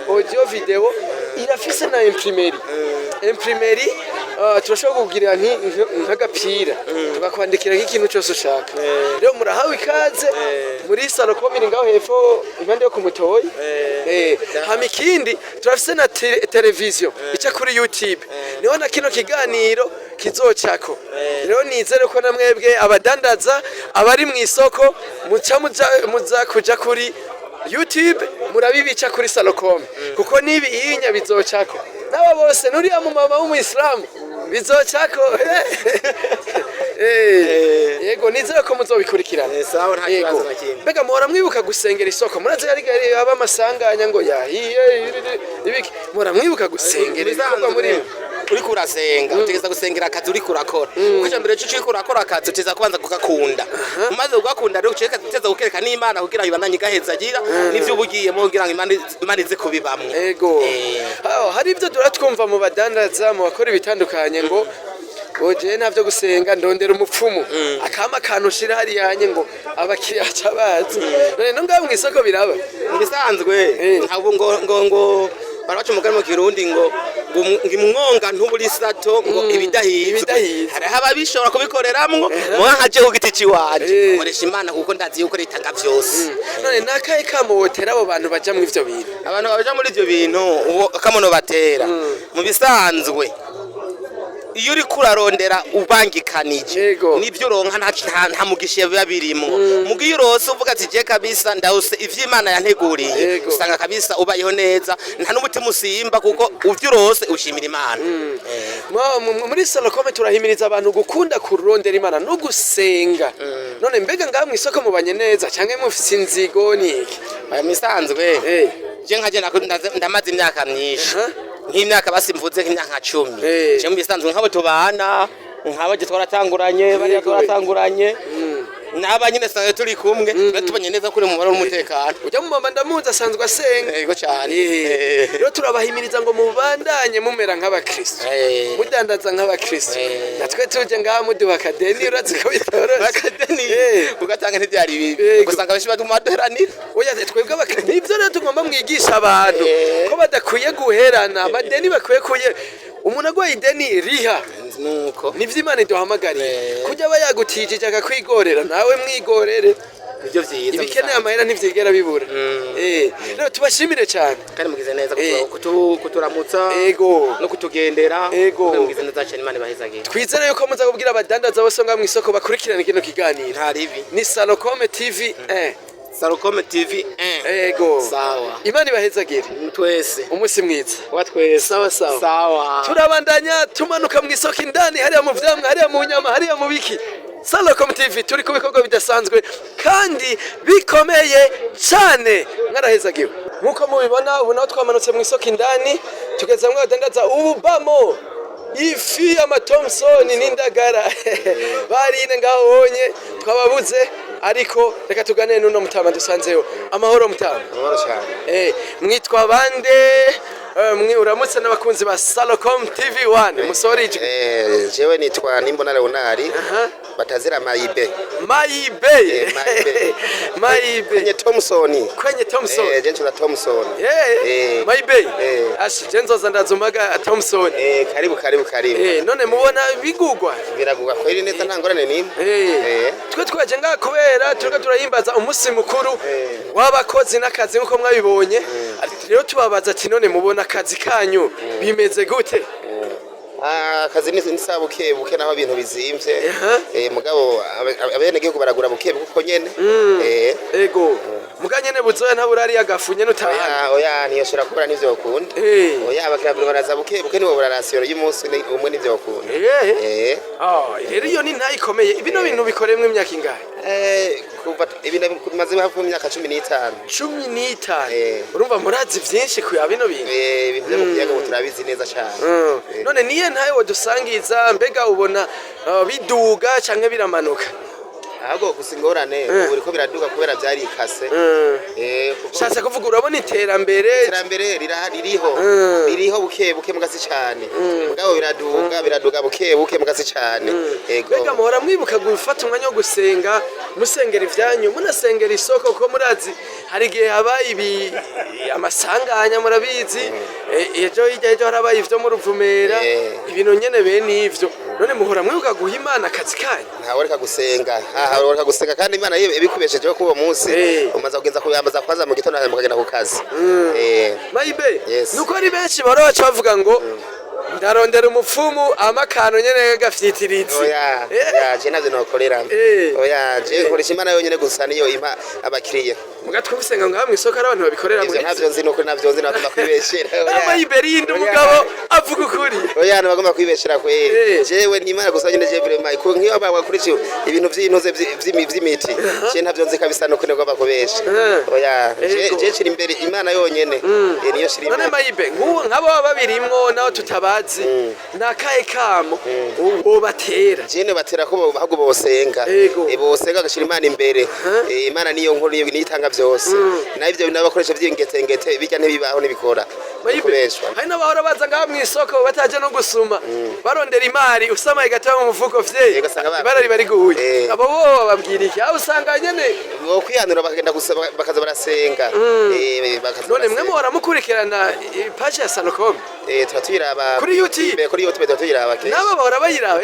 audio video irafise na imprimerie turashobora kugira nk'agapira tugakwandikira nk'ikintu cyose ushaka rero murahawe ikaze muri Salocom iri ngaho hepfo impande yo ku Mutoyi hama ikindi turafise na televiziyo ica kuri YouTube niho na kino kiganiro kizocako rero nizere ko namwebwe abadandaza abari mu isoko muza kuja kuri YouTube murabibica kuri Salocom kuko nibi iyinya bizocako naba bose nuriya mu mama w'umuislamu bizocako yego nizere ko muzobikurikirana sawa nta kibazo nakimwe mbega muhora mwibuka gusengera isoko muraze yari aba amasanganya ngo yahiye ibiki muhora mwibuka gusengera ibikorwa muri uri kurasenga utegeza gusengera akazi uri kurakora kuko mbere cyo uri kurakora akazi uteza kubanza kugakunda umaze kugakunda rero uceka uteza gukereka n'Imana kugira yibananye gaheza agira nivyo ubugiyemo kugira ngo Imana ize kubibamwe yego hari ibyo duratwumva mu badandaza mu bakora ibitandukanye ngo oje navyo gusenga ndondera umupfumu akama kantu ushira hariya hanye ngo abakiriya baca baza none no ngaho mw'isoko biraba bisanzwe ntabwo ngo baraca umugani mu kirundi ngo ngimwonga ntuburi sato ngo ibidahiza hari ababishobora kubikoreramwo muga nkaje ku giti ciwanje nkoresha Imana kuko ndazi yuko ritanga vyose none nakaye kamotera abo bantu baja mu ivyo bintu abantu baja muri ivyo bintu kamono batera mu bisanzwe iyo uri kurarondera ubangikanije nibyo uronka nta mugisha biba birimo mugiye urose uvuga ati je kabisa ndause ivy'Imana yanteguriye usanga kabisa ubayeho neza nta n'umutima usimba kuko uvyo urose ushimira Imana muri Salocom turahimiriza abantu gukunda kurondera Imana no gusenga none mbega ngaho mw'isoko mubanye neza canke mufise inzigo niki misanzwe je nkaje ndamaze imyaka myinshi nk'imyaka basimvuze nk'imyaka 10 je mu bisanzwe nk'abo tubana nk'abo twaratanguranye bari twaratanguranye naba nyine sanzwe turi kumwe tubanye neza kuri mu mabara n'umutekano ujya mu mama ndamuzi asanzwe asenga yego cyane rero turabahimiriza ngo mubandanye mumera nk'abakristo mudandaza nk'abakristo natwe tuje ngaha muduha akadeni urazi ko bitoroshe akadeni ugatanga ntibyari bibi gusanga benshi badumadoranira oya twebwe abakristo nivyo rero tugomba mwigisha abantu ko badakwiye guherana amadeni bakwiye kuye umuntu agwaye ideni riha nuko nivyo Imana iduhamagariye kujya aba yagutijije akakwigorera nawe mwigorere ibyo vyiza ibikeneye amahera ntivyigera bibura rero tubashimire cyane kandi mugize neza kuturamutsa no kutugendera mugize neza cyane Imana ibahezagira twizere yuko muza kubwira abadandaza bose ngaho mw'isoko bakurikirana kino kiganiro ntaribi ni Salocom TV Salocom TV sawa Imana ibahezagire twese umunsi mwiza wa twese sawa turabandanya tumanuka mw'isoko indani hariya mu vyamwa hariya mu nyama hariya mu biki Salocom TV turi ku bikorwa bidasanzwe kandi bikomeye cyane mwarahezagiwe nkuko mubibona ubu naho twamanutse mw'isoko indani tugeze mwe badandaza ububamo ifi Thompson n'indagara barine ngaho honye twababuze ariko reka tuganire n'uno mutama dusanzeho amahoro mutama amahoro cyane mwitwa bande uramutse n'abakunzi ba Salocom TV1 musorije jewe nitwa Nimbona Leonari batazira Mayibe kwenye Thompson je nchura Thompson Mayibe ashi jenzoza ndazumaga Thompson karibu none mubona bigugwa biragugwa kweri neza ntangorane nimwe twe twaje ngaha kubera turiko turahimbaza umunsi mukuru w'abakozi n'akazi nkuko mwabibonye rero tubabaza ati none mubona akazi kanyu bimeze gute akazi ni sabuke buke naho ibintu bizimvye mugabo abene gihugu baragura buke kuko nyene ego muganyene buzoya ntaburari agafunye nutahana oya niyoshira kubara nivyo bakunda oya abakira baraza buke nibo burarasiyo y'umunsi umwe nivyo bakunda rero iyo ni ntayikomeye ibino bintu bikoremwe imyaka ingahe kuva ibintu bimaze hafi imyaka 15 urumva murazi vyinshi ku bino bintu ibintu byo kuyaga turabizi neza cyane none niye ntaye wodusangiza mbega ubona biduga canke biramanuka ahubwo gusa ingorane ubu riko biraduga kubera byari ikase shatse kuvuga urabona iterambere ririho buke mugasi cyane mugabo biraduga buke mugasi cyane mbega muhora mwibuka gufata umwanya wo gusenga musengera ivyanyu munasengera isoko kuko murazi hari igihe habaye amasanganya murabizi ejo harabaye ivyo mu Ruvumera ibintu nyene bene ivyo none muhora mwibuka guha Imana akazi kanyu ntawe reka gusenga ureka gusenga kandi Imana ibikubeshejeho kuwo munsi umaze kugenza kuyambaza kwaza mu gitondo mukagenda ku kazi Mayibe nuko ari benshi baroca bavuga ngo ndarondera umupfumu amakano nyene gafyitirizi oya je navyo nokorera oya je nkoresha Imana yonyene gusa niyo impa abakiriye mugatwe gusenga ngo hamwe isoko abantu babikorera muri navyo nzi nuko navyo nzi natuma kwibeshera Mayibe rinde umugabo avuga ukuri oya nabagomba kwibeshera kweri jewe ni Imana gusa nyene je vraiment ko nkiyo bakurikiye ibintu vy'intoze vy'imiti je navyo nzi kabisa nuko negomba kubesha oya je kiri imbere Imana yonyene niyo shiri none Mayibe nk'abo babirimwo naho tutabazi nakaye kamo ubatera jene batera ko bahubwo bosenga bosenga agashira Imana imbere Imana niyo nkuru nitanga vyose navyo nabakoresha vy'ingete bijya ntibibaho nibikora Mayibe hari n'abahora baza ngaha isoko bataje no gusuma barondera imari usamaye gatoya mu mufuko vye ibara riba riguye abo bo bababwira iki aho usanga nyene ngo kwihanura bakagenda gusaba bakaza barasenga none mwe muhora mukurikirana page ya Salocom turatuyiraba kuri YouTube turatuyiraba nabo bahora bayiraba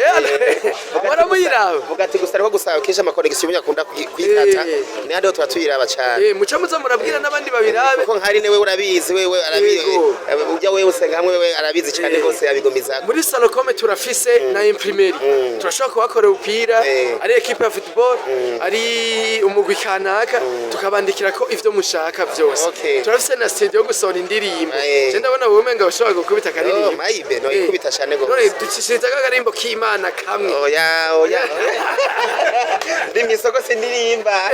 bahora muyiraba vuga ati gusa ariko gusaba kesha amakonegisiyo munyakunda kwikata ni handi turatuyiraba cyane muca muza murabwira n'abandi babirabe ko nkari newe urabizi wewe arabizi ujya wewe usenga hamwe wewe arabizi cyane gose yabigomiza muri Salocom turafise na imprimeri turashaka kubakorera upira ari equipe ya football ari umugwi kanaka tukabandikira ko ivyo mushaka byose turafise na studio gusohora indirimbo je ndabona womenga bashobora gukubita karirimbo mayibe no ikubita cyane gose none ducishiriza kagarimbo k'Imana kamwe oya ndi misoko sindirimba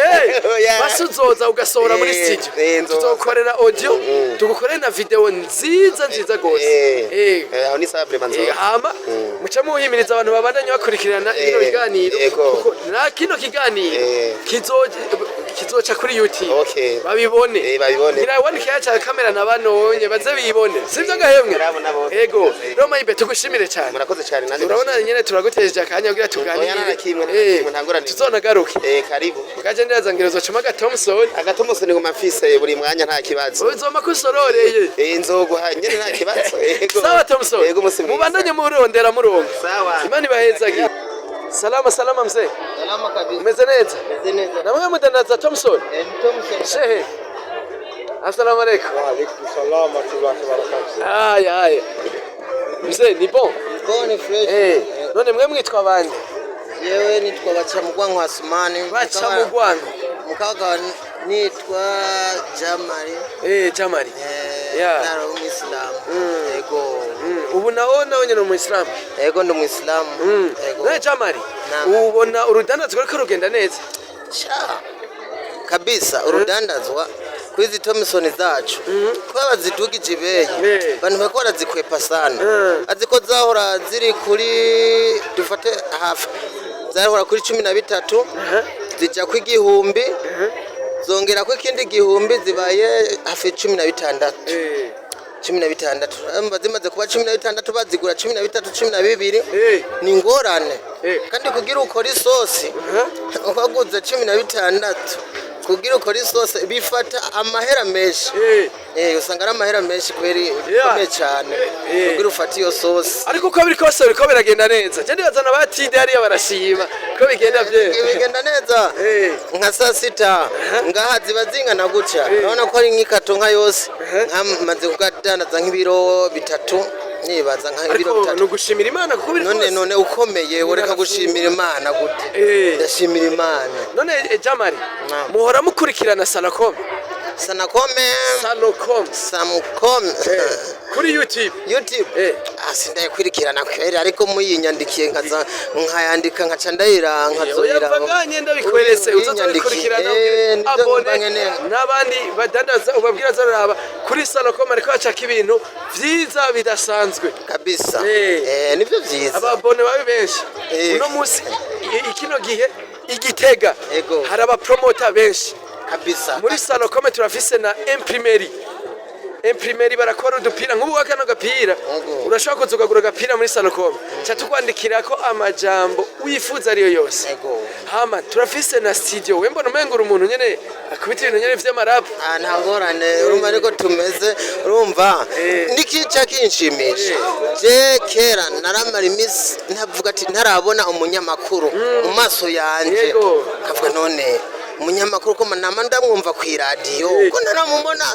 basuzoza ugasohora muri studio tuzokorera audio tugukorera na video nziza gose aho ni sabre manzo hama muca muhimiriza abantu babandanye bakurikirana ino biganiro kuko na kino kiganiro kizoca kuri YouTube babibone kirabone kiyaca kamera nabanonye baze bibone sivyo gahemwe ego Roma ibe tugushimire cyane murakoze cyane nandi urabona nyene turagutejeje akanya kugira tuganire ntangorane karibu kaje ndaza ngerezo cuma agatomson ngo mafise buri mwanya nta kibazo uzoma kusororeye inzoguha nyene nta kibazo sawa Thompson mubandanye murondera murongo sawa imani bahezagi salama mzee salama kabisa umeze neza namwe mudandaza Thompson shehe assalamu alaykum wa alaykum salam wa rahmatullahi wa barakatuh aya mzee ni bon fresh none mwe mwitwa bande yewe nitwa Bacamugwango Asmani Bacamugwango mukaga nitwa Jamari Jamari naro Muislamu ego ubu naona wenye no Muislamu ego ndo Muislamu ego Jamari ubona urudandazwa riko rugenda neza kabisa urudandazwa kwizi Thompson zacu kwa bazidugije ibeye bantu bako barazikwepa sana aziko zahora ziri kuri dufate hafi zahora kuri 13 zijya ku igihumbi zongera ko ikindi gihumbi zibaye hafi 16 amba zimaze kuba 16 bazigura 13 12 ni ngorane kandi kugira ukora isosi ukaguza 16 kugira ukora isosi bifata amahera menshi usanga ari amahera menshi kweri komeye cyane kugira ufata iyo sosi ariko uko biri kose biriko biragenda neza je ndibazana batinde hariya barashima ko bigenda bigenda neza nka saa sita ngaha ziba zingana gutya urabona ko ari nk'ikato nka yose nkamaze kugadandaza nk'ibiro 3 nibaza nka ibiro 3 no gushimira Imana kuko biri none ukomeye ureka gushimira Imana gute ndashimira Imana none Jamari muhora mukurikirana Salocom Salocom kuri YouTube sindaye kwirikirana kwere ariko muyinyandikiye nkayandika nkaca ndayira nkazoyira yavanganye ndabikwerese uzozabikurikirana abone nabandi badandaza ubabwira zaraba kuri Salocom ariko acaka ibintu vyiza bidasanzwe kabisa nivyo vyiza ababone babe benshi uno musi ikino gihe igitega hari aba promoter benshi kabisa muri Salocom turafise na imprimeri barakora udupira nk'ubu wakano gapira urashaka kuzugagura gapira muri Salocom cyatukwandikira ko amajambo wifuza ariyo yose hama turafise na studio wembo nomengura umuntu nyene akubita ibintu nyene vy'amarapu nta ngorane urumva ariko tumeze urumva ndikica kinshimisha je kera naramara imisi ntavuga ati ntarabona umunyamakuru mu maso yanje kavuga none umunyamakuru ko nama ndamwumva ku radio ko naramubona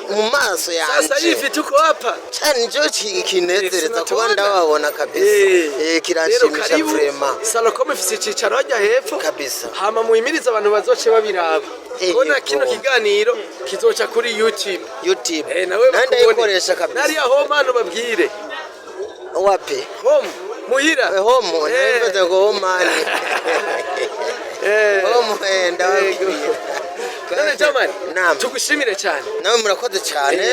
mu maso yanje sasa hivi tuko hapa cyane njo kinezereza kuba ndababona kabisa kiranshimisha vraiment Salocom ifise icicaro hajya hepfo kabisa hama muhimiriza abantu bazoce babiraba kona kino kiganiro kizoca kuri YouTube nawe ndayikoresha kabisa nari aho mano babwire wapi home muhira home nabeze ngo homani none Jamani tugushimire cyane nawe murakoze cyane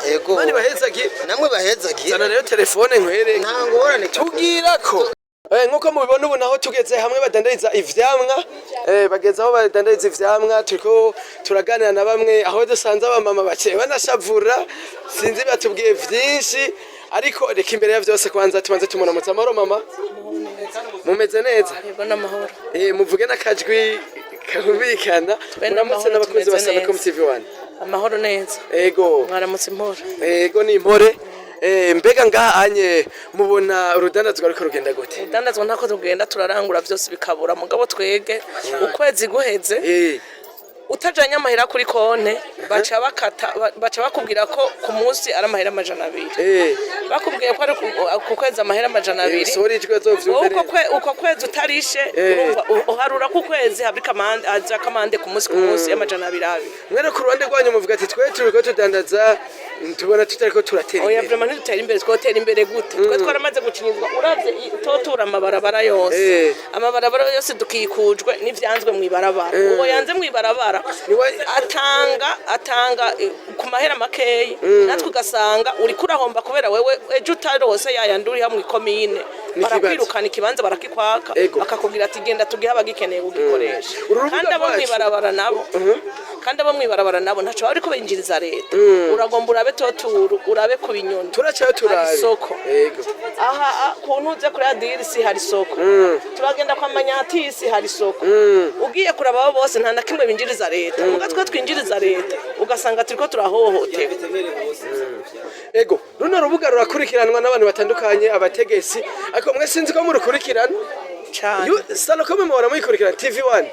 yego mani bahezagi namwe bahezagi sana nayo telefone nkwere ntangorane tubwira ko nkuko mubibona ubu naho tugeze hamwe badandariza ivyamwa bageze aho badandariza ivyamwa turiko turaganira na bamwe aho dusanze abamama bake banashavura sinzi batubwiye vyinshi ariko reka imbere ya vyose kwanza tubanze tumuramutsa amahoro mama mumeze neza yego n'amahoro muvuge n'akajwi kahumvikana muramutse n'abakozi ba Salacom TV1 amahoro neza ego mwaramutse impore ego ni impore mbega ngahanye mubona urudandazwa ariko rugenda gute urudandazwa ntako rugenda turarangura vyose bikabura mugabo twege ukwezi guheze utajanye amahera kuri konte baca bakubwira ko ku munsi ari amahera 200 bakubwiye ko ari ku kwezi amahera 200 uko kwezi utarishe uharura ku kwezi haza kamande ku munsi ya200 mwere ku ruhande rwanyu muvuga ati twe turiko tudandaza tubona tutariko turatera oya vraiment ntitutera imbere twotera imbere gute twe twaramaze gucinyizwa uravye totura amabarabara yose amabarabara yose dukikujwe n'ivyanzwe mwibarabara uwo yanze mwibarabara atanga ku mahera makeyi natwe ugasanga uri kurahomba kubera wewe ejo utarose yayanduri hamwe ikomine barakwirukana ikibanza barakikwaka bakakubwira ati genda tugihe abagikeneye kugikoresha kandi abo mwibarabara nabo ntaco bari kubinjiriza leta uragomba urabe toturu urabe ku binyoni turacayo turabe isoko aha kuntu uze kuri adirisi hari isoko turagenda kwa manyatisi hari isoko ugiye kuraba abo bose nta na kimwe binjiriza leta mugatwe twinjiriza leta ugasanga turiko turahohotewe ego runo rubuga rurakurikiranwa n'abantu batandukanye abategesi ariko mwe sinzi ko murukurikirana cyane Salacom muhora muyikurikirana TV1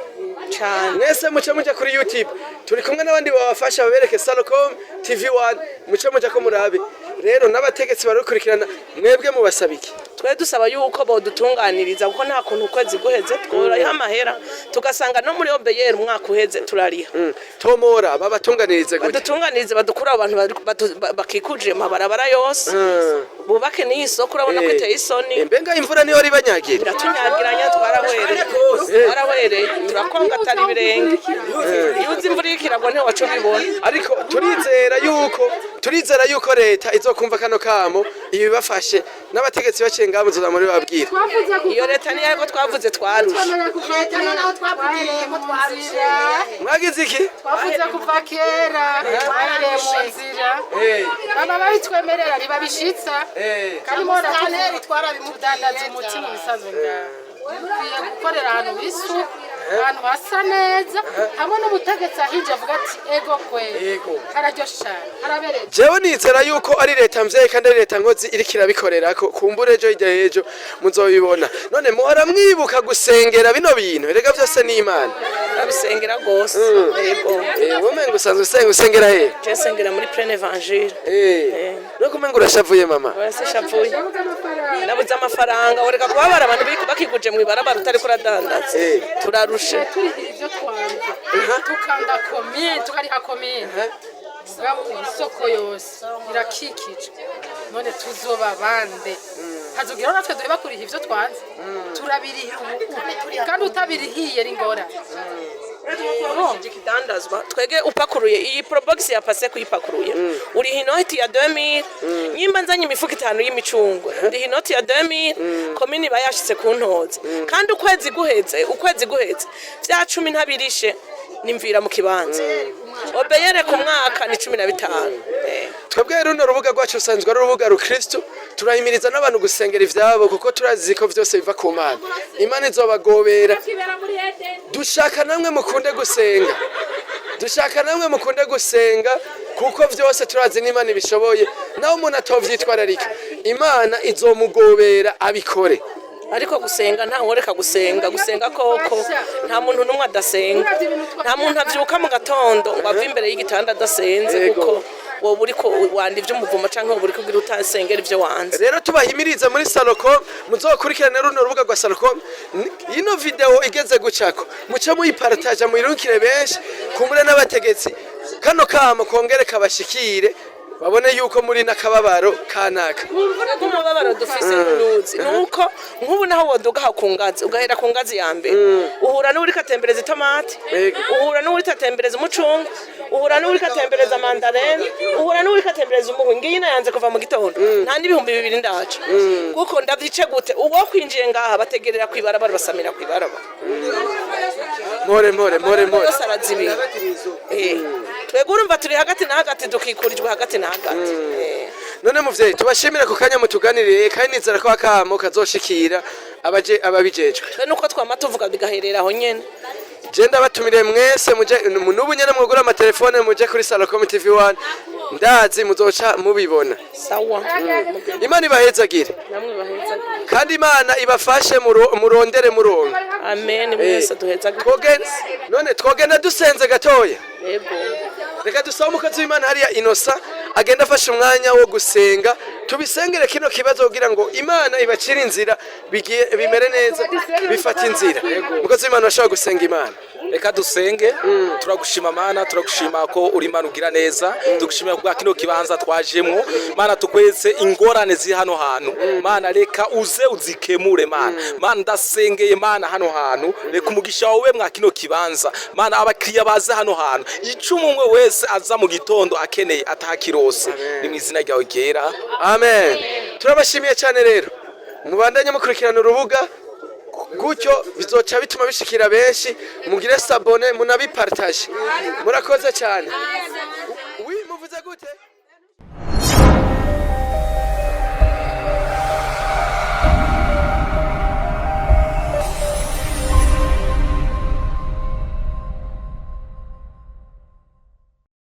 cyane mwese muce muja kuri YouTube turi kumwe n'abandi babafasha babereke Salacom TV1 muce muja ko murabe rero n'abategetsi barukurikirana mwebwe mubasabiki twe dusaba yuko bodutunganiriza kuko nta kuntu kwezi guheze twora amahera tugasanga no muri OBR umwaka uheze turariha tomora babatunganirize gute badutunganirize badukura abantu bakikuje mabarabara yose bubake ni isoko urabona ko iteye isoni mbenga imvura niyo ribanyagira tunyagiranya twarahwereye turakonga atari birenge yuzi imvura y'ikirago ntiho wacu bibona ariko turizera yuko leta izokumva kano kamo ibibafashe n'abategetsi baciye ngabo nzoza muri babwira iyo leta niyo ariko twavuze twarusha mwagize iki twavuze kuva kera twahereye mu nzira baba babitwemerera ntibabishitsa kandi mubona ko bitwara bimudandaza umutima bisanzwe ngaho dukwiye gukorera ahantu h'isuku ahantu hasa neza hamwe n'umutegetsi ahinje avuga ati ego kwe hararyoshe cyane harabereye jewe nizera yuko ari leta mvyeyi kandi ari leta nkozi iriko irabikorerako kumbure ejo hirya y'ejo muzobibona none muhora mwibuka gusengera bino bintu erega vyose ni Imana abisengera gose womenga usanzwe usengera he je sengera muri plein evangile no kumenga urashavuye mama wese shavuye nabuze amafaranga wereka kubabara abantu bakiguje mwibarabara utari kuradandaza turarushe ibyo twanze tukanda komine tukariha komine isoko yose irakikije none tuzoba bande hazogira natwe dore bakuriha ibyo twanze turabiriha kandi utabirihiye ni ngora ikidandazwa twege upakuruye iyi probox ya pase kuyipakuruye uri hinoti ya 2000 nyimba nzanye imifuka 5 y'imicungwe ndi hinoti ya 2000 komini bayashitse ku ntozi kandi ukwezi guheze vya 10 ntabirishe nimvira mu kibanza obeyere ku mwaka ni 15 twebwe runo rubuga rwacu rusanzwe ari urubuga rukristo turahimiriza n'abantu gusengera ivyabo kuko turazi ko vyose biva ku Mana Imana izobagobera dushaka namwe mukunde gusenga kuko vyose turazi n'Imana ibishoboye naho umuntu atovyitwararika Imana izomugobera abikore ariko gusenga nta nkoreka gusenga koko nta muntu numwe adasenga nta muntu avyuka mu gatondo ngo ave imbere y'igitanda adasenze kuko wowe uriko wanda ivy'umuvumo canke wowe uriko ugira utasengera ivyo wanze rero tubahimiriza muri Salacom muzokurikirana runo rubuga rwa Salacom ino video igeze gucako muce muyipartage muyirukire benshi kumbure n'abategetsi kano kama kongere kabashikire babone yuko muri nakababaro kanaka umubabaro dufise nuzi nuko nkubu naho woduga hakungazi ugahera ku ngazi ya mbere uhura n'uri katembereza itomate uhura n'uri katembereza umucungu uhura n'uri katembereza mandarene uhura n'uri katembereza umuhwi ngiyina yanze kuva mu gitondo nta n'ibihumbi 2 ndaca kuko ndavyice gute uwo kwinjiye ngaha bategerera kwibarabara basamira kwibarabara more twego urumva turi hagati na hagati dukikurijwe hagati na hagati none muvyeyi tubashimira ku kanya mutuganiriye kandi nizera ko akamo kazoshikira ababijejwe twe nuko twama tuvuga bigaherera aho nyene je ndabatumiriye mwese muje n'ubu nyene mwugura amatelefone muje kuri Salacom TV1 ndazi muzoca mubibona sawa Imana ibahezagire namwe bahezagire kandi Imana ibafashe murondere murongo amen mwese duhezagire none twogenda dusenze gatoya yego reka dusabe umukozi w'Imana hariya Inosa agenda afashe umwanya wo gusenga tubisengere kino kibazo kugira ngo Imana ibacire inzira bimere neza bifata inzira umukozi w'Imana ashaka gusenga Imana reka dusenge turagushima Mana turagushima ko uri Imana ugira neza tugushimira kwa kino kibanza twajemwo Mana tukweze ingorane ziri hano hantu Mana reka uze uzikemure Mana ndasengeye Mana hano hantu reka umugisha wawe mwa kino kibanza Mana abakiriya baze hano hantu icumwe wese aza mu gitondo akeneye atakirose ni mu izina ryawe ryera amen turabashimiye cyane rero mubandanye mukurikirana urubuga gutyo bizoca bituma bishikira benshi mugire sabone munabipartage murakoze cyane muvuze gute